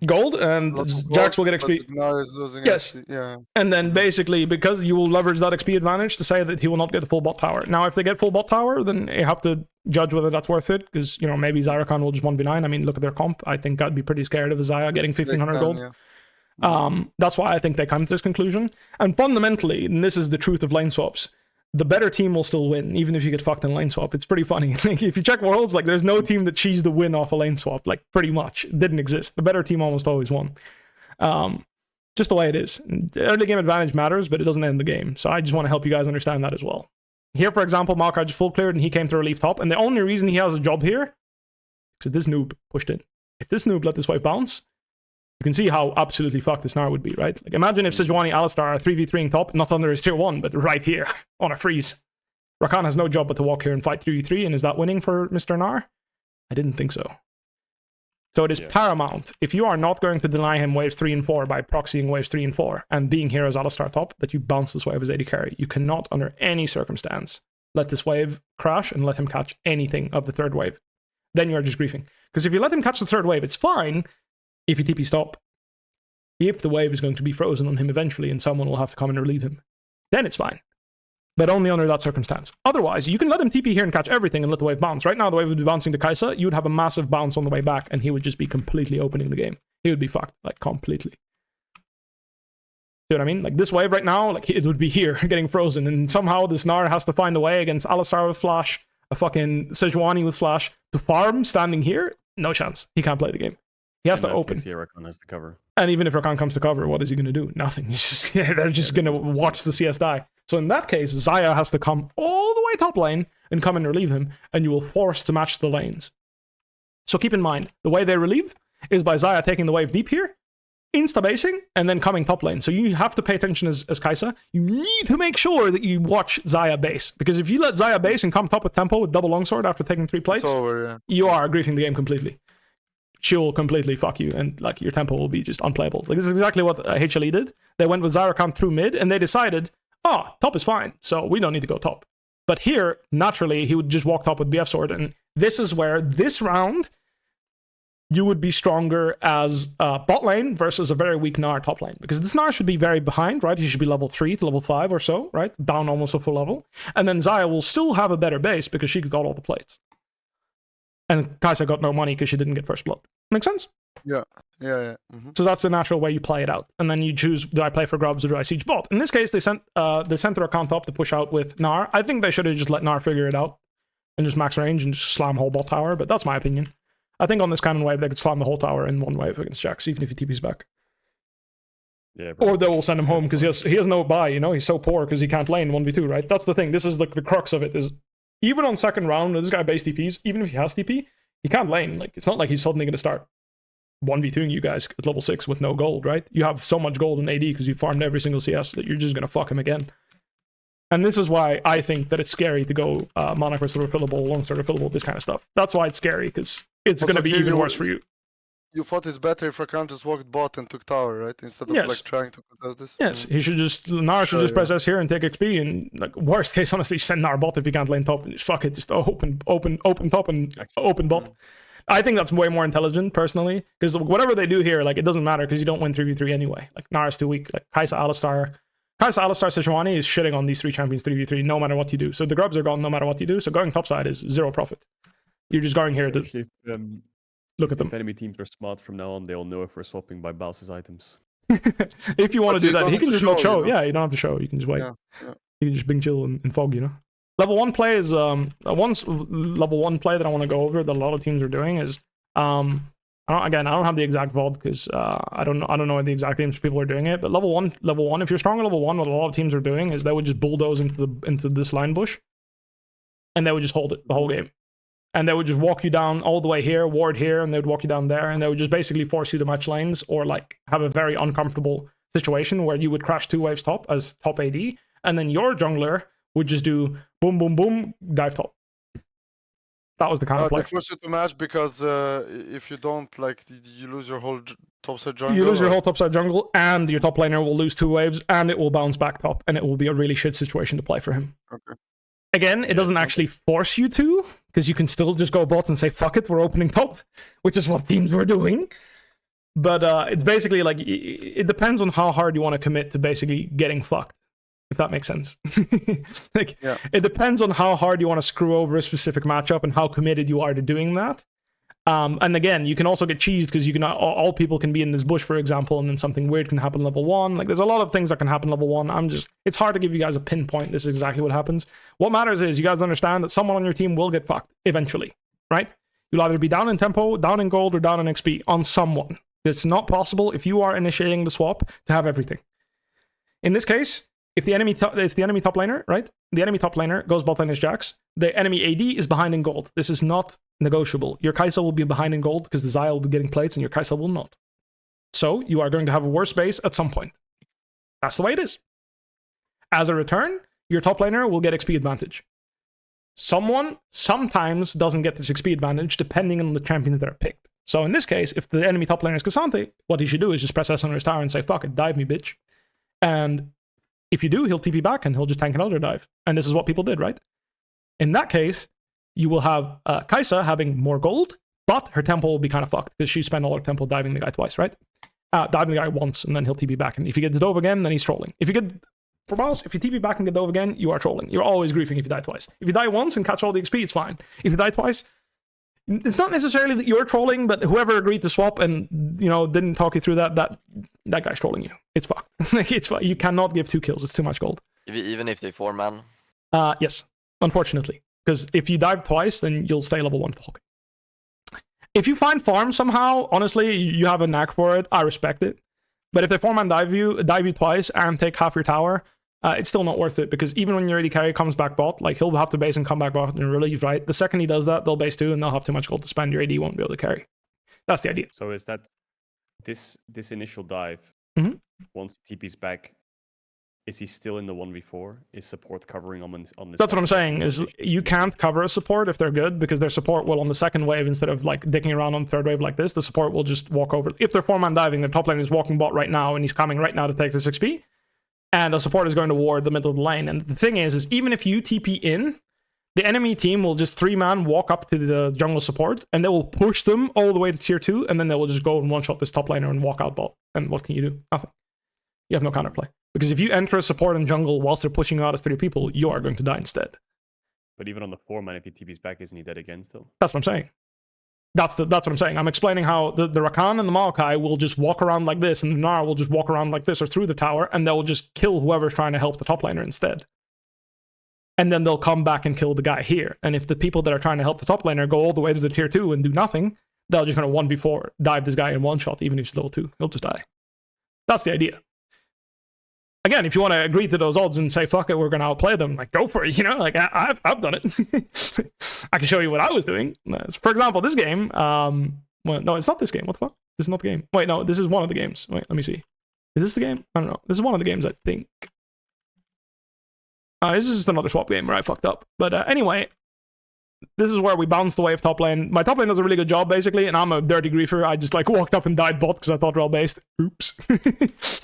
Speaker 1: gold, and Jax will get XP.
Speaker 3: Gnar is losing
Speaker 1: XP.
Speaker 3: Yeah.
Speaker 1: And then basically, because you will leverage that XP advantage to say that he will not get the full bot tower. Now, if they get full bot tower, then you have to judge whether that's worth it, because, you know, maybe Xayah Rakan will just 1v9. I mean, look at their comp. I think I'd be pretty scared of a Xayah getting 1500 gold. Yeah. That's why I think they come to this conclusion. And fundamentally, and this is the truth of lane swaps, the better team will still win, even if you get fucked in lane swap. It's pretty funny. Like, if you check Worlds, like, there's no team that cheesed the win off a lane swap. Like, pretty much. It didn't exist. The better team almost always won. Just the way it is. Early game advantage matters, but it doesn't end the game. So I just want to help you guys understand that as well. Here, for example, Maokai just full cleared and he came to relief top. And the only reason he has a job here is because this noob pushed in. If this noob let this wave bounce, you can see how absolutely fucked this Gnar would be, right? Like, imagine if Sejuani Alistar are 3v3ing top, not under his tier 1, but right here on a freeze. Rakan has no job but to walk here and fight 3v3, and is that winning for Mr. Gnar? I didn't think so. So it is paramount, if you are not going to deny him waves 3 and 4 by proxying waves 3 and 4 and being here as Alistar top, that you bounce this wave as AD carry. You cannot, under any circumstance, let this wave crash and let him catch anything of the 3rd wave. Then you are just griefing. Because if you let him catch the 3rd wave, it's fine if you TP stop. If the wave is going to be frozen on him eventually and someone will have to come and relieve him, then it's fine. But only under that circumstance. Otherwise, you can let him TP here and catch everything and let the wave bounce. Right now, the wave would be bouncing to Kai'Sa. You would have a massive bounce on the way back, and he would just be completely opening the game. He would be fucked, like, completely. See what I mean? Like, this wave right now, like, it would be here, getting frozen, and somehow this Gnar has to find a way against Alistar with flash, a fucking Sejuani with flash, to farm standing here. No chance. He can't play the game. He has to open.
Speaker 2: Rakan has to cover.
Speaker 1: And even if Rakan comes to cover, what is he going to do? Nothing. He's just, they're just going to watch the CS die. So in that case, Xayah has to come all the way top lane and come and relieve him, and you will force to match the lanes. So keep in mind, the way they relieve is by Xayah taking the wave deep here, insta-basing, and then coming top lane. So you have to pay attention as Kai'Sa. You need to make sure that you watch Xayah base, because if you let Xayah base and come top with tempo with double longsword after taking 3 plates, you are griefing the game completely. She will completely fuck you, and like your tempo will be just unplayable. Like, this is exactly what HLE did. They went with Xayah Rakan through mid, and they decided, oh, top is fine, so we don't need to go top. But here, naturally, he would just walk top with BF sword, and this is where this round you would be stronger as bot lane versus a very weak Gnar top lane, because this Gnar should be very behind, right? He should be level 3 to level 5 or so, right? Down almost a full level, and then Xayah will still have a better base because she got all the plates. And Kai'Sa got no money because she didn't get first blood. Make sense?
Speaker 3: Yeah. Mm-hmm.
Speaker 1: So that's the natural way you play it out. And then you choose, do I play for grubs or do I siege bot? In this case, they sent their account up to push out with Gnar. I think they should have just let Gnar figure it out and just max range and just slam whole bot tower, but that's my opinion. I think on this cannon wave, they could slam the whole tower in one wave against Jax, even if he TP's back.
Speaker 2: Yeah,
Speaker 1: or they will send him home because he has no buy, you know? He's so poor because he can't lane 1v2, right? That's the thing. This is like the crux of it, is even on second round, this guy base TPs, even if he has TP, he can't lane. Like, it's not like he's suddenly going to start 1v2ing you guys at level 6 with no gold, right? You have so much gold in AD because you farmed every single CS that you're just going to fuck him again. And this is why I think that it's scary to go Monarch versus refillable, longsword refillable, this kind of stuff. That's why it's scary, because it's going to be even worse for you.
Speaker 3: You thought it's better if Rakan just walked bot and took tower, right? Instead of like trying to contest this?
Speaker 1: Yes, he should just, Gnar should just press S here and take XP, and like worst case, honestly, send Gnar bot if you can't lane top, and just fuck it, just open top and open bot. I think that's way more intelligent, personally, because whatever they do here, like, it doesn't matter because you don't win 3v3 anyway. Like, Nara's too weak. Like, Kai'Sa, Alistar, Sejuani is shitting on these 3 champions 3v3 no matter what you do. So the grubs are gone no matter what you do. So going topside is 0 profit. You're just going here to look at them.
Speaker 2: If enemy teams are smart from now on, they'll know if we're swapping by Bals's items.
Speaker 1: If you want to do that, he can just not show.
Speaker 3: You know?
Speaker 1: Yeah, you don't have to show. You can just wait.
Speaker 3: Yeah.
Speaker 1: You can just bing chill and fog, you know. Level 1 play is level 1 play that I want to go over that a lot of teams are doing is I don't have the exact VOD because I don't know the exact teams people are doing it, but level 1, if you're strong at level 1, what a lot of teams are doing is they would just bulldoze into this line bush and they would just hold it the whole game. And they would just walk you down all the way here, ward here, and they would walk you down there, and they would just basically force you to match lanes or like have a very uncomfortable situation where you would crash 2 waves top as top AD, and then your jungler would just do boom, boom, boom, dive top. That was the kind of play.
Speaker 3: They force you to match because if you don't, like, you lose your whole topside jungle.
Speaker 1: You lose your whole topside jungle, and your top laner will lose 2 waves, and it will bounce back top, and it will be a really shit situation to play for him.
Speaker 3: Okay.
Speaker 1: Again, it doesn't actually force you to, because you can still just go bot and say, fuck it, we're opening top, which is what teams were doing. But it's basically like, it depends on how hard you want to commit to basically getting fucked, if that makes sense. Like,
Speaker 3: yeah.
Speaker 1: It depends on how hard you want to screw over a specific matchup and how committed you are to doing that. And again, you can also get cheesed because you can all people can be in this bush, for example, and then something weird can happen level 1. Like, there's a lot of things that can happen level 1. It's hard to give you guys a pinpoint. This is exactly what happens. What matters is you guys understand that someone on your team will get fucked eventually, right? You'll either be down in tempo, down in gold, or down in XP on someone. It's not possible if you are initiating the swap to have everything. In this case, if the enemy top laner, right? The enemy top laner goes bot lane as Jax. The enemy AD is behind in gold. This is not negotiable. Your Kai'Sa will be behind in gold because the Xayah will be getting plates and your Kai'Sa will not. So you are going to have a worse base at some point. That's the way it is. As a return, your top laner will get XP advantage. Someone sometimes doesn't get this XP advantage depending on the champions that are picked. So in this case, if the enemy top laner is Cassante, what he should do is just press S on his tower and say, fuck it, dive me, bitch. And if you do, he'll TP back and he'll just tank another dive. And this is what people did, right? In that case, you will have Kai'Sa having more gold, but her tempo will be kind of fucked because she spent all her tempo diving the guy twice, right? Diving the guy once, and then he'll TP back. And if he gets dove again, then he's trolling. If you TP back and get dove again, you are trolling. You're always griefing if you die twice. If you die once and catch all the XP, it's fine. If you die twice, it's not necessarily that you're trolling, but whoever agreed to swap and, you know, didn't talk you through that guy's trolling you. It's fucked. It's fucked. You cannot give 2 kills. It's too much gold.
Speaker 4: Even if they 4-man?
Speaker 1: Yes, unfortunately. Because if you dive twice, then you'll stay level 1 for Hulk. If you find farm somehow, honestly, you have a knack for it. I respect it. But if they 4-man dive you twice and take half your tower, it's still not worth it, because even when your AD carry comes back bot, like, he'll have to base and come back bot and relieve, right? The second he does that, they'll base 2 and they'll have too much gold to spend. Your AD won't be able to carry. That's the idea.
Speaker 2: So is that this initial dive, once TP's back, is he still in the 1v4? Is support covering on this?
Speaker 1: That's what I'm saying, is you can't cover a support if they're good, because their support will, on the second wave, instead of like dicking around on the third wave like this, the support will just walk over. If they're 4-man diving, the top lane is walking bot right now and he's coming right now to take this XP, and the support is going to ward the middle of the lane. And the thing is even if you TP in, the enemy team will just 3-man walk up to the jungle support, and they will push them all the way to tier 2, and then they will just go and one-shot this top laner and walk out bot. And what can you do? Nothing. You have no counterplay. Because if you enter a support in jungle whilst they're pushing you out as 3 people, you are going to die instead.
Speaker 2: But even on the 4-man, if he TP's back, isn't he dead again still?
Speaker 1: That's what I'm saying. That's what I'm saying. I'm explaining how the Rakan and the Maokai will just walk around like this, and the Gnar will just walk around like this or through the tower, and they'll just kill whoever's trying to help the top laner instead. And then they'll come back and kill the guy here. And if the people that are trying to help the top laner go all the way to the tier 2 and do nothing, they'll just kind of 1v4 dive this guy in one shot, even if he's level 2. He'll just die. That's the idea. Again, if you want to agree to those odds and say, fuck it, we're going to outplay them, like, go for it, you know? Like, I've done it. I can show you what I was doing. For example, this game, well, no, it's not this game. What the fuck? This is not the game. Wait, no, this is one of the games. Wait, let me see. Is this the game? I don't know. This is one of the games, I think. This is just another swap game where I fucked up. But anyway, this is where we bounced away of top lane. My top lane does a really good job, basically, and I'm a dirty griefer. I just, like, walked up and died bot because I thought rel-based. Oops.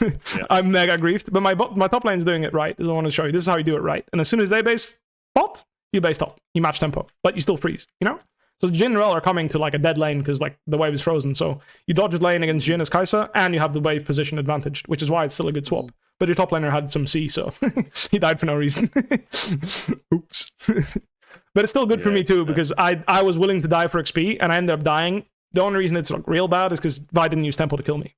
Speaker 1: Yeah. I'm mega griefed. But my top lane's doing it right. This is what I want to show you. This is how you do it right. And as soon as they base bot, you base top. You match tempo. But you still freeze, you know? So Jhin and Rel are coming to like a dead lane because like the wave is frozen. So you dodge the lane against Jhin as Kai'Sa, and you have the wave position advantage, which is why it's still a good swap. But your top laner had some C, so he died for no reason. Oops. But it's still good for me too, because I was willing to die for XP, and I ended up dying. The only reason it's like real bad is because Vi didn't use tempo to kill me.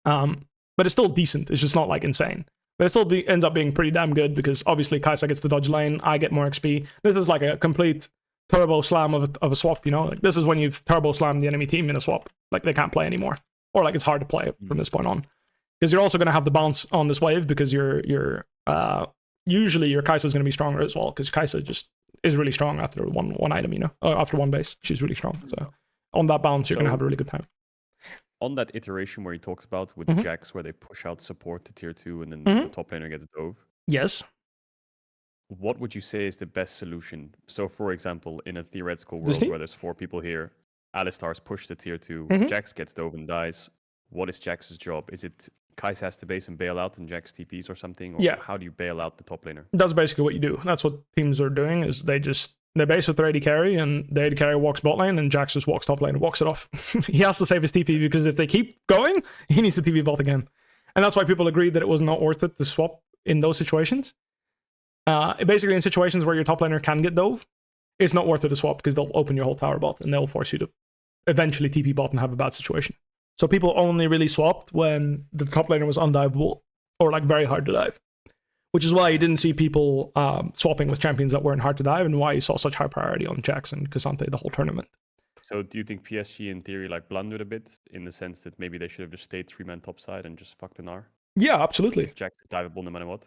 Speaker 1: But it's still decent. It's just not like insane. But it still ends up being pretty damn good, because obviously Kai'Sa gets the dodge lane, I get more XP. This is like a complete turbo slam of a swap, you know? Like this is when you've turbo slammed the enemy team in a swap. Like they can't play anymore. Or like it's hard to play from this point on. Because you're also going to have the bounce on this wave, because usually your Kai'Sa is going to be stronger as well, because Kai'Sa just is really strong after one item, you know? Or after one base, she's really strong. So on that bounce, you're going to have a really good time.
Speaker 2: On that iteration where he talks about with the Jax, where they push out support to tier 2 and then the top laner gets dove.
Speaker 1: Yes.
Speaker 2: What would you say is the best solution? So, for example, in a theoretical world where there's 4 people here, Alistar's pushed to tier 2, Jax gets dove and dies. What is Jax's job? Is it Kai'Sa has to base and bail out and Jax TPs or something? Or how do you bail out the top laner?
Speaker 1: That's basically what you do. That's what teams are doing, is they base with their AD carry, and the AD carry walks bot lane, and Jax just walks top lane and walks it off. He has to save his TP, because if they keep going, he needs to TP bot again. And that's why people agreed that it was not worth it to swap in those situations. Basically, in situations where your top laner can get dove, it's not worth it to swap, because they'll open your whole tower bot, and they'll force you to eventually TP bot and have a bad situation. So people only really swapped when the top laner was undiveable, or like very hard to dive. Which is why you didn't see people swapping with champions that weren't hard to dive, and why you saw such high priority on Jax and K'Sante the whole tournament.
Speaker 2: So do you think PSG in theory like blundered a bit, in the sense that maybe they should have just stayed 3-man topside and just fucked an R?
Speaker 1: Yeah, absolutely.
Speaker 2: Jax is diveable no matter what?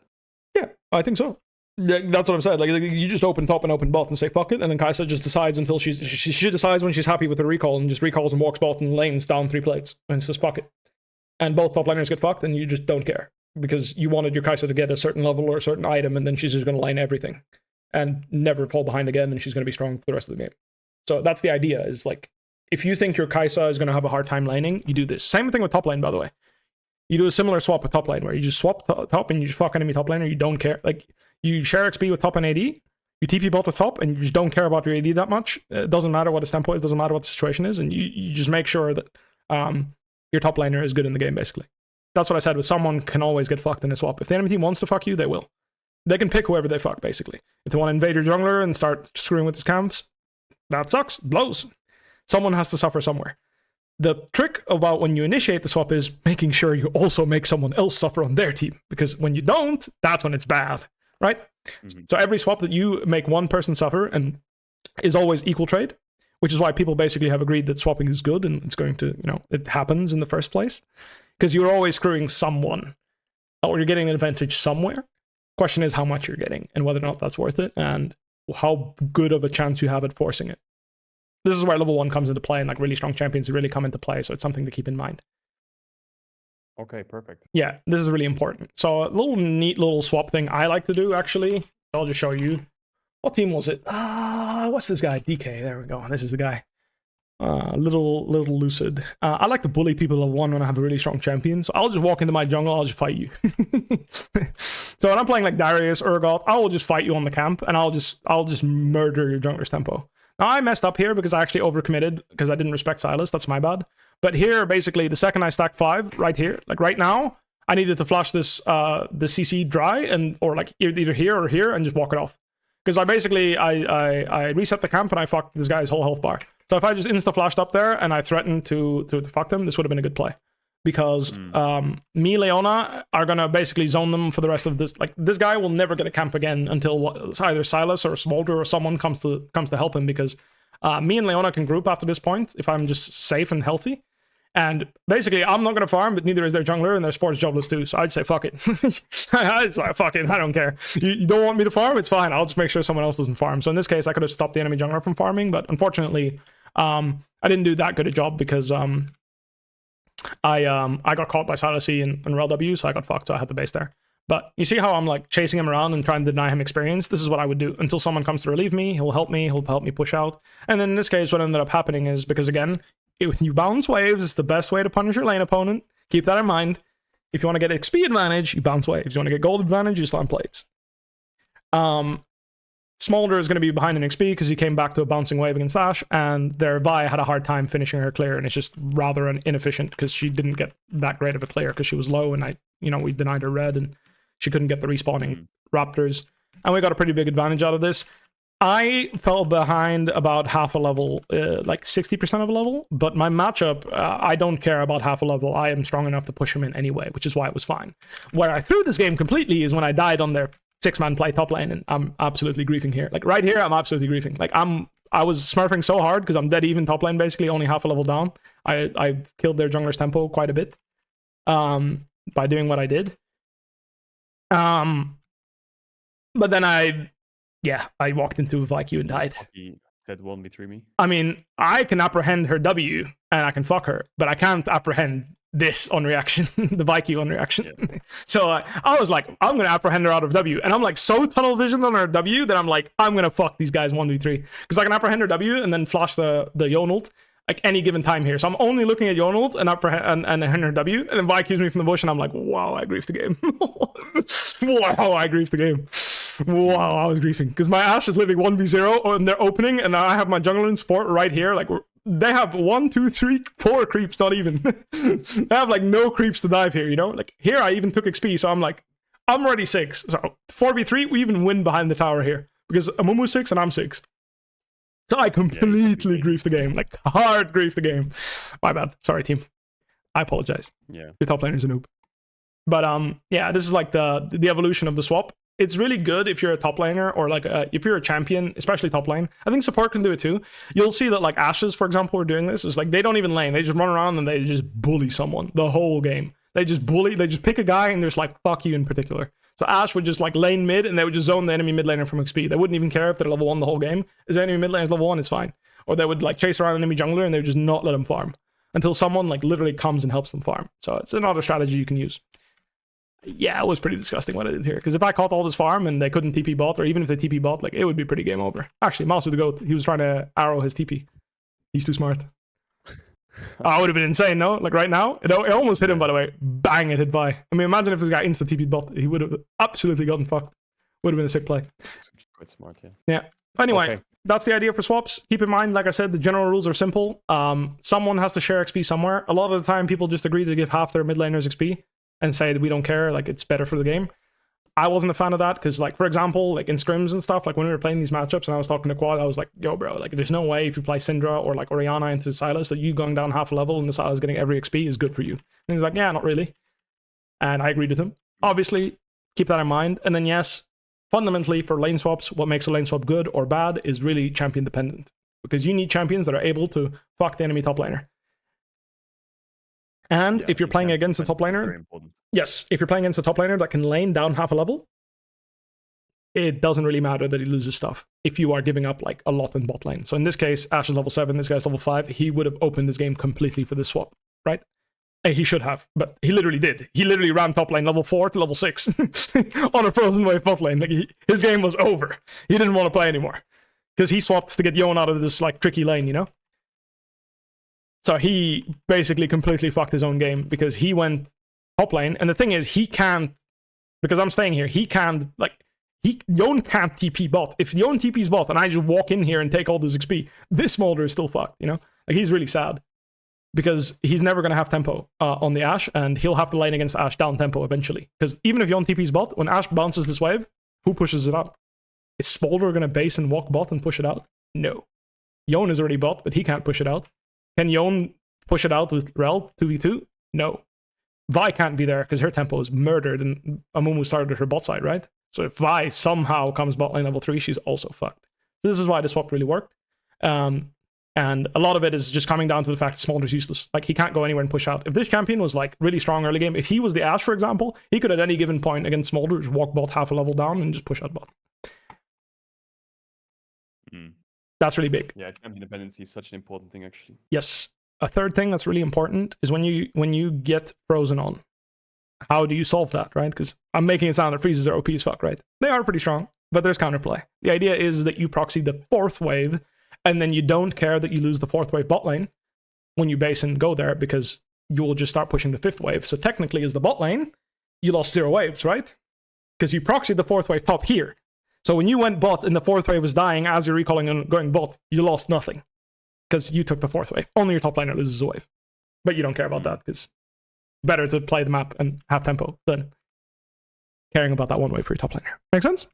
Speaker 1: Yeah, I think so. That's what I'm saying. Like you just open top and open bot and say fuck it, and then Kai'Sa just decides until she decides when she's happy with her recall, and just recalls and walks bot and lanes down 3 plates and says fuck it. And both top laners get fucked, and you just don't care, because you wanted your Kai'Sa to get a certain level or a certain item, and then she's just going to line everything and never fall behind again, and she's going to be strong for the rest of the game. So that's the idea, is like, if you think your Kai'Sa is going to have a hard time laning, you do this. Same thing with top lane, by the way. You do a similar swap with top lane, where you just swap top and you just fuck enemy top laner, you don't care. Like, you share XP with top and AD, you TP bot with top, and you just don't care about your AD that much. It doesn't matter what his tempo is, doesn't matter what the situation is, and you just make sure that your top laner is good in the game, basically. That's what I said, with someone can always get fucked in a swap. If the enemy team wants to fuck you, they will. They can pick whoever they fuck, basically. If they want to invade your jungler and start screwing with his camps, that sucks. Blows. Someone has to suffer somewhere. The trick about when you initiate the swap is making sure you also make someone else suffer on their team. Because when you don't, that's when it's bad, right? So every swap that you make one person suffer and is always equal trade, which is why people basically have agreed that swapping is good, and it's going to, it happens in the first place. Because you're always screwing someone, or you're getting an advantage somewhere. Question is how much you're getting, and whether or not that's worth it, and how good of a chance you have at forcing it. This is where level 1 comes into play, and like really strong champions really come into play, so it's something to keep in mind.
Speaker 2: Okay, perfect.
Speaker 1: Yeah, this is really important. So a neat little swap thing I like to do, actually. I'll just show you. What team was it? What's this guy? DK, there we go. This is the guy. Little lucid. I like to bully people level 1 when I have a really strong champion. So I'll just walk into my jungle, I'll just fight you. So when I'm playing like Darius, Urgot, I will just fight you on the camp, and I'll just murder your jungler's tempo. Now I messed up here because I actually overcommitted, because I didn't respect Silas. That's my bad. But here, basically, the second I stacked 5, right here, like right now, I needed to flash this the CC dry, or like either here or here, and just walk it off. Because I reset the camp and I fucked this guy's whole health bar. So if I just insta-flashed up there and I threatened to fuck them, this would have been a good play. Because me, Leona, are going to basically zone them for the rest of this. Like, this guy will never get a camp again until either Silas or Smolder or someone comes to help him, because me and Leona can group after this point if I'm just safe and healthy. And basically, I'm not going to farm, but neither is their jungler, and their sport's jobless too. So I'd say fuck it. I'd say fuck it, I don't care. You don't want me to farm? It's fine. I'll just make sure someone else doesn't farm. So in this case, I could have stopped the enemy jungler from farming, but unfortunately, I didn't do that good a job, because I got caught by Silas and Rel W, so I got fucked, so I had the base there. But you see how I'm like chasing him around and trying to deny him experience? This is what I would do. Until someone comes to relieve me, he'll help me push out. And then in this case, what ended up happening is, because again, if you bounce waves, it's the best way to punish your lane opponent. Keep that in mind. If you want to get XP advantage, you bounce waves. You want to get gold advantage, you slam plates. Smolder is going to be behind in XP because he came back to a bouncing wave against Ash, and their Vi had a hard time finishing her clear, and it's just rather inefficient because she didn't get that great of a clear because she was low, and we denied her red, and she couldn't get the respawning raptors, and we got a pretty big advantage out of this. I fell behind about half a level, like 60% of a level, but my matchup, I don't care about half a level. I am strong enough to push him in anyway, which is why it was fine. Where I threw this game completely is when I died on their 6-man play top lane, and I'm absolutely griefing here. Like right here, I'm absolutely griefing. Like I was smurfing so hard because I'm dead even top lane, basically only half a level down. I killed their jungler's tempo quite a bit by doing what I did. But then I walked into a VQ and died.
Speaker 2: He said 1v3 me.
Speaker 1: I mean, I can apprehend her W and I can fuck her, but I can't apprehend this on reaction, the VQ on reaction. Yeah. So I was like, I'm going to apprehend her out of W. And I'm like so tunnel visioned on her W that I'm like, I'm going to fuck these guys 1v3. Because I can apprehend her W and then flash the Yone ult like any given time here. So I'm only looking at Yone ult and apprehend her W. And then VQs me from the bush and I'm like, wow, I griefed the game. Wow, I griefed the game. Wow, I was griefing because my Ashe is living 1v0 and they're opening, and I have my jungler and support right here. Like they have 1, 2, 3, 4 creeps, not even. They have like no creeps to dive here, you know. Like here, I even took XP, so I'm like, I'm already 6. So 4v3, we even win behind the tower here because Amumu's 6 and I'm 6. So I completely griefed the game, like hard griefed the game. My bad, sorry team. I apologize.
Speaker 2: Yeah,
Speaker 1: the top laner's a noob. But yeah, this is like the evolution of the swap. It's really good if you're a top laner or like if you're a champion, especially top lane. I think support can do it too. You'll see that like Ashes, for example, are doing this. It's like they don't even lane. They just run around and they just bully someone the whole game. They just bully. They just pick a guy and they're just like, fuck you in particular. So Ashe would just like lane mid and they would just zone the enemy mid laner from XP. They wouldn't even care if they're level 1 the whole game. Is the enemy mid laner level 1, it's fine. Or they would like chase around enemy jungler and they would just not let them farm until someone like literally comes and helps them farm. So it's another strategy you can use. Yeah, it was pretty disgusting what I did here. Because if I caught all this farm and they couldn't TP bot, or even if they TP bot, like it would be pretty game over. Actually, Mouse with the goat, he was trying to arrow his TP. He's too smart. I would have been insane, no? Like right now, it almost hit him, by the way. Bang, it hit by. I mean, imagine if this guy insta TP bot, he would have absolutely gotten fucked. Would have been a sick play.
Speaker 2: Quite smart, yeah.
Speaker 1: Yeah. Anyway, that's the idea for swaps. Keep in mind, like I said, the general rules are simple. Someone has to share XP somewhere. A lot of the time, people just agree to give half their mid laners XP and say that we don't care, like it's better for the game. I wasn't a fan of that because, like, for example, like in scrims and stuff, like when we were playing these matchups and I was talking to Quad, I was like, yo, bro, like there's no way if you play Syndra or like Orianna into Sylas that you going down half a level and the Sylas getting every XP is good for you. And he's like, yeah, not really. And I agreed with him. Obviously, keep that in mind. And then, yes, fundamentally for lane swaps, what makes a lane swap good or bad is really champion dependent because you need champions that are able to fuck the enemy top laner. And if you're playing against a top laner, yes, if you're playing against a top laner that can lane down half a level, it doesn't really matter that he loses stuff if you are giving up like a lot in bot lane. So in this case, Ash is level 7, this guy's level 5. He would have opened this game completely for this swap, right? And he should have, but he literally did. He literally ran top lane level 4 to level 6 on a frozen wave bot lane. Like his game was over. He didn't want to play anymore because he swapped to get Yone out of this like tricky lane, you know? So he basically completely fucked his own game because he went top lane. And the thing is, he can't, because I'm staying here, he can't, like, Yone can't TP bot. If Yone TP's bot and I just walk in here and take all this XP, this Smolder is still fucked, you know? Like, he's really sad because he's never going to have tempo on the Ashe and he'll have to lane against Ashe down tempo eventually. Because even if Yone TP's bot, when Ashe bounces this wave, who pushes it out? Is Smolder going to base and walk bot and push it out? No. Yone is already bot, but he can't push it out. Can Yone push it out with Rel 2v2? No. Vi can't be there because her tempo is murdered and Amumu started her bot side, right? So if Vi somehow comes bot lane level 3, she's also fucked. So this is why the swap really worked. And a lot of it is just coming down to the fact that Smolder's useless. Like, he can't go anywhere and push out. If this champion was, like, really strong early game, if he was the Ashe, for example, he could at any given point against Smolder just walk bot half a level down and just push out bot. That's really big.
Speaker 2: Yeah, champion dependency is such an important thing, actually.
Speaker 1: Yes. A third thing that's really important is when you get frozen on. How do you solve that, right? Because I'm making it sound that freezes are OP as fuck, right? They are pretty strong, but there's counterplay. The idea is that you proxy the 4th wave, and then you don't care that you lose the 4th wave bot lane when you base and go there, because you will just start pushing the 5th wave. So technically, as the bot lane, you lost 0 waves, right? Because you proxied the 4th wave top here. So when you went bot and the 4th wave was dying as you're recalling and going bot, you lost nothing. Because you took the 4th wave. Only your top laner loses a wave. But you don't care about that, because better to play the map and have tempo than caring about that one wave for your top laner. Make sense?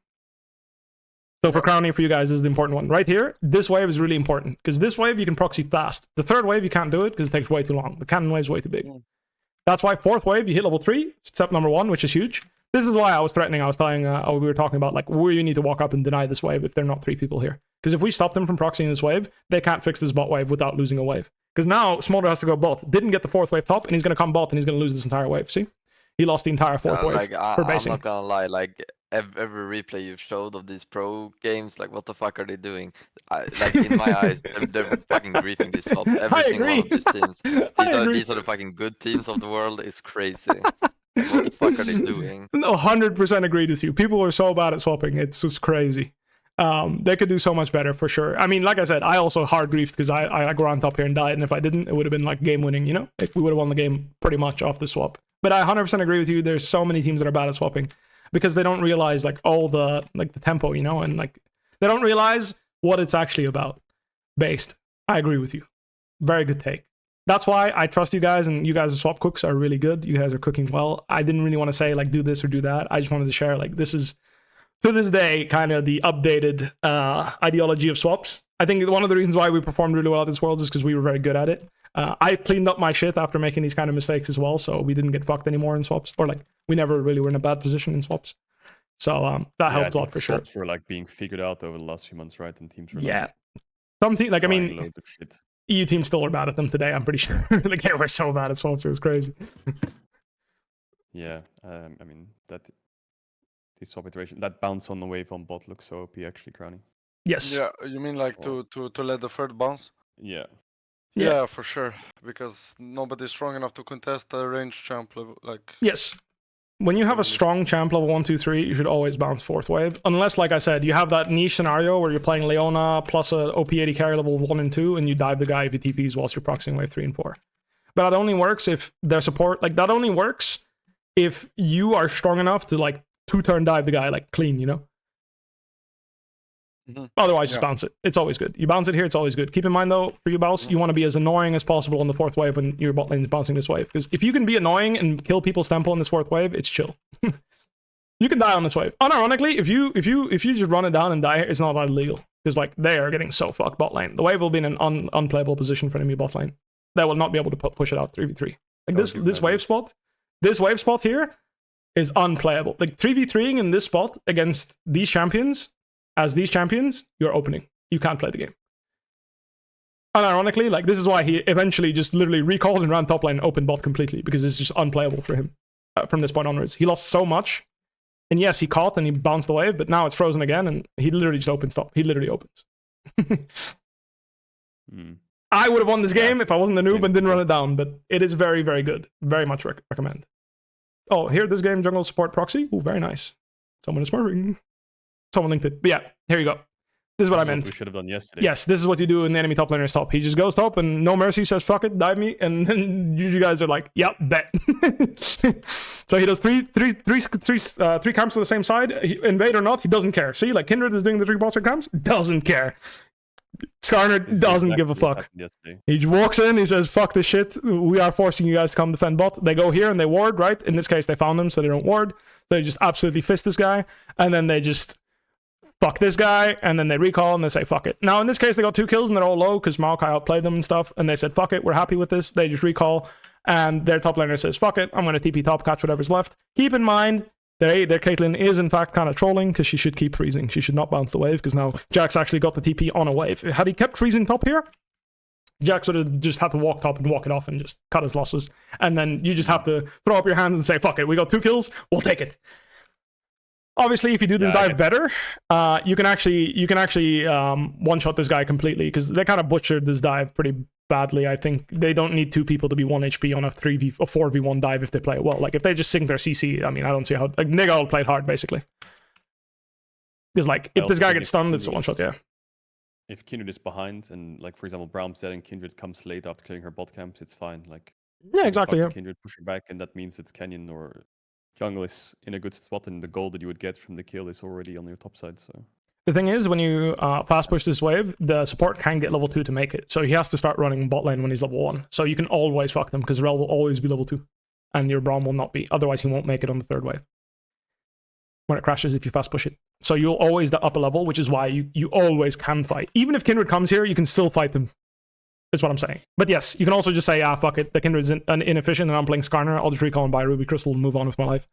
Speaker 1: So for crowning for you guys, this is the important one. Right here, this wave is really important, because this wave you can proxy fast. The 3rd wave, you can't do it because it takes way too long. The cannon wave is way too big. That's why 4th wave, you hit level 3, step number 1, which is huge. This is why I was threatening. I was telling, we were talking about, like, where you need to walk up and deny this wave if there are not 3 people here. Because if we stop them from proxying this wave, they can't fix this bot wave without losing a wave. Because now Smolder has to go bot. Didn't get the 4th wave top, and he's going to come bot, and he's going to lose this entire wave. See? He lost the entire 4th wave for basing.
Speaker 4: I'm not gonna lie, like, every replay you've showed of these pro games, like, what the fuck are they doing? Like, in my eyes, they're fucking griefing these swaps. Every single one of these teams. These are the fucking good teams of the world. It's crazy. What the fuck are they doing?
Speaker 1: 100% agreed with you. People are so bad at swapping. It's just crazy. They could do so much better for sure. I mean, like I said, I also hard griefed because I go on top here and died, and if I didn't, it would have been like game winning, you know? Like, we would have won the game pretty much off the swap. But I 100% agree with you. There's so many teams that are bad at swapping because they don't realize like all the like the tempo, you know, and like they don't realize what it's actually about. Based. I agree with you. Very good take. That's why I trust you guys, and you guys as swap cooks are really good. You guys are cooking well. I didn't really want to say like do this or do that. I just wanted to share like this is to this day kind of the updated ideology of swaps. I think one of the reasons why we performed really well at this Worlds is because we were very good at it. I cleaned up my shit after making these kind of mistakes as well, so we didn't get fucked anymore in swaps, or like we never really were in a bad position in swaps. So that helped a lot for sure.
Speaker 2: Swaps were like being figured out over the last few months, right? And teams were
Speaker 1: some teams, like I mean,
Speaker 2: shit.
Speaker 1: EU teams still are bad at them today. I'm pretty sure. Like they were so bad at swaps, it was crazy.
Speaker 2: Yeah, I mean that this swap iteration, that bounce on the wave on bot looks so OP actually, Crowny.
Speaker 1: Yes.
Speaker 3: Yeah, you mean like to let the 3rd bounce?
Speaker 2: Yeah.
Speaker 3: Yeah, for sure. Because nobody's strong enough to contest a range champ level. Like
Speaker 1: yes. When you have a strong champ level 1, 2, 3, you should always bounce 4th wave. Unless, like I said, you have that niche scenario where you're playing Leona plus a OP80 carry level 1 and 2, and you dive the guy if he TPs whilst you're proxying wave 3 and 4. But that only works if their support, like that only works if you are strong enough to like 2-turn dive the guy like clean, you know? Otherwise, just bounce it. It's always good. You bounce it here, it's always good. Keep in mind though, for you bounce, you want to be as annoying as possible on the 4th wave when your bot lane is bouncing this wave. Because if you can be annoying and kill people's tempo on this 4th wave, it's chill. You can die on this wave. Unironically, if you just run it down and die, it's not illegal. Because like they are getting so fucked bot lane. The wave will be in an unplayable position for enemy bot lane. They will not be able to push it out 3v3. Like this wave spot here is unplayable. Like 3v3ing in this spot against these champions. As these champions, you're opening. You can't play the game. Unironically, like this is why he eventually just literally recalled and ran top lane and opened bot completely, because it's just unplayable for him from this point onwards. He lost so much, and yes, he caught and he bounced the wave, but now it's frozen again, and he literally just opens top. He literally opens. I would have won this game if I wasn't a noob and didn't run it down, but it is very, very good. Very much recommend. Oh, here, this game, jungle support proxy. Oh, very nice. Someone is smurfing. Someone linked it. But yeah, here you go. This is what I meant.
Speaker 2: We should have done yesterday.
Speaker 1: Yes, this is what you do in the enemy top laner's top. He just goes top and no mercy, says fuck it, dive me, and then you guys are like, yep, bet. So he does three camps to the same side. Invade or not, he doesn't care. See, like Kindred is doing the 3 bot side camps, doesn't care. Skarner doesn't give a fuck. He just walks in, he says, fuck this shit. We are forcing you guys to come defend bot. They go here and they ward, right? In this case, they found him, so they don't ward. They just absolutely fist this guy, and then they just fuck this guy, and then they recall and they say fuck it. Now in this case they got 2 kills and they're all low because Maokai outplayed them and stuff, and they said fuck it, we're happy with this. They just recall and their top laner says fuck it, I'm gonna TP top, catch whatever's left. Keep in mind their Caitlyn is in fact kind of trolling because she should keep freezing. She should not bounce the wave because now Jax actually got the TP on a wave. Had he kept freezing top here, Jax would have just had to walk top and walk it off and just cut his losses, and then you just have to throw up your hands and say fuck it, we got 2 kills, we'll take it. Obviously, if you do this dive better, you can actually one-shot this guy completely, because they kind of butchered this dive pretty badly. I think they don't need 2 people to be 1 HP on a 4v1 dive if they play it well. Like if they just sync their CC, I mean, I don't see how. Like Nigga played hard basically, because like if this guy gets stunned, it's a one-shot. Yeah.
Speaker 2: If Kindred is behind, and like for example, Braum said, and Kindred comes late after clearing her bot camps, it's fine. Like
Speaker 1: yeah, exactly. Yeah.
Speaker 2: Kindred pushing back, and that means it's Canyon or jungle is in a good spot, and the gold that you would get from the kill is already on your top side. So
Speaker 1: the thing is, when you fast push this wave, the support can get level 2 to make it. So he has to start running bot lane when he's level 1. So you can always fuck them, because Rel will always be level 2. And your Braum will not be. Otherwise, he won't make it on the 3rd wave. When it crashes, if you fast push it. So you'll always the up a level, which is why you always can fight. Even if Kindred comes here, you can still fight them. Is what I'm saying. But yes, you can also just say, ah, fuck it. The Kindred's inefficient and I'm playing Skarner. I'll just recall and buy Ruby Crystal and move on with my life.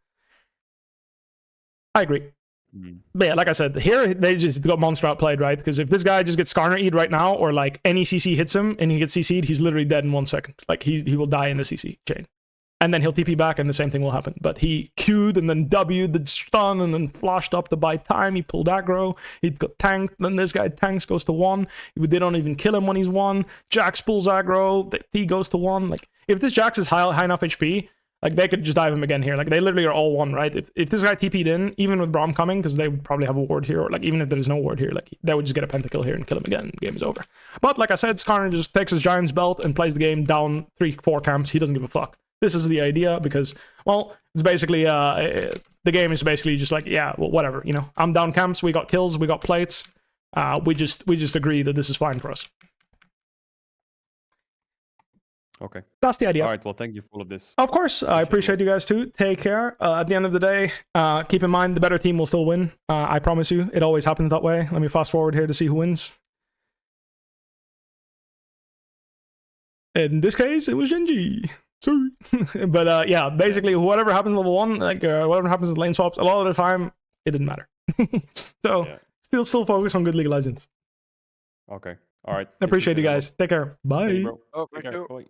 Speaker 1: I agree. But yeah, like I said, here they just got monster outplayed, right? Because if this guy just gets Skarner-E'd right now, or like any CC hits him and he gets CC'd, he's literally dead in 1 second. Like he will die in the CC chain. And then he'll TP back and the same thing will happen. But he Q'd and then W'd the stun and then flashed up to buy time. He pulled aggro. He got tanked. Then this guy tanks, goes to 1. They don't even kill him when he's 1. Jax pulls aggro. He goes to 1. Like, if this Jax is high enough HP, like, they could just dive him again here. Like, they literally are all 1, right? If this guy TP'd in, even with Braum coming, because they would probably have a ward here, or like, even if there is no ward here, like, they would just get a pentakill here and kill him again. Game is over. But like I said, Skarner just takes his Giant's belt and plays the game down 3-4 camps. He doesn't give a fuck. This is the idea because, well, it's basically, the game is basically just like, yeah, well, whatever, you know. I'm down camps, we got kills, we got plates. We just agree that this is fine for us.
Speaker 2: okay.
Speaker 1: That's the idea.
Speaker 2: All right, well, thank you for all of this.
Speaker 1: Of course, I appreciate you guys too. Take care. At the end of the day, keep in mind the better team will still win. I promise you, it always happens that way. Let me fast forward here to see who wins. In this case, it was Genji. Sorry. But yeah, basically, whatever happens level 1, like whatever happens in lane swaps, a lot of the time, it didn't matter. So, yeah. still focus on good League of Legends.
Speaker 2: Okay. All right.
Speaker 1: I appreciate you guys. Take care. Bye.
Speaker 2: Hey, bro.
Speaker 3: Oh, thank you.
Speaker 2: Bye.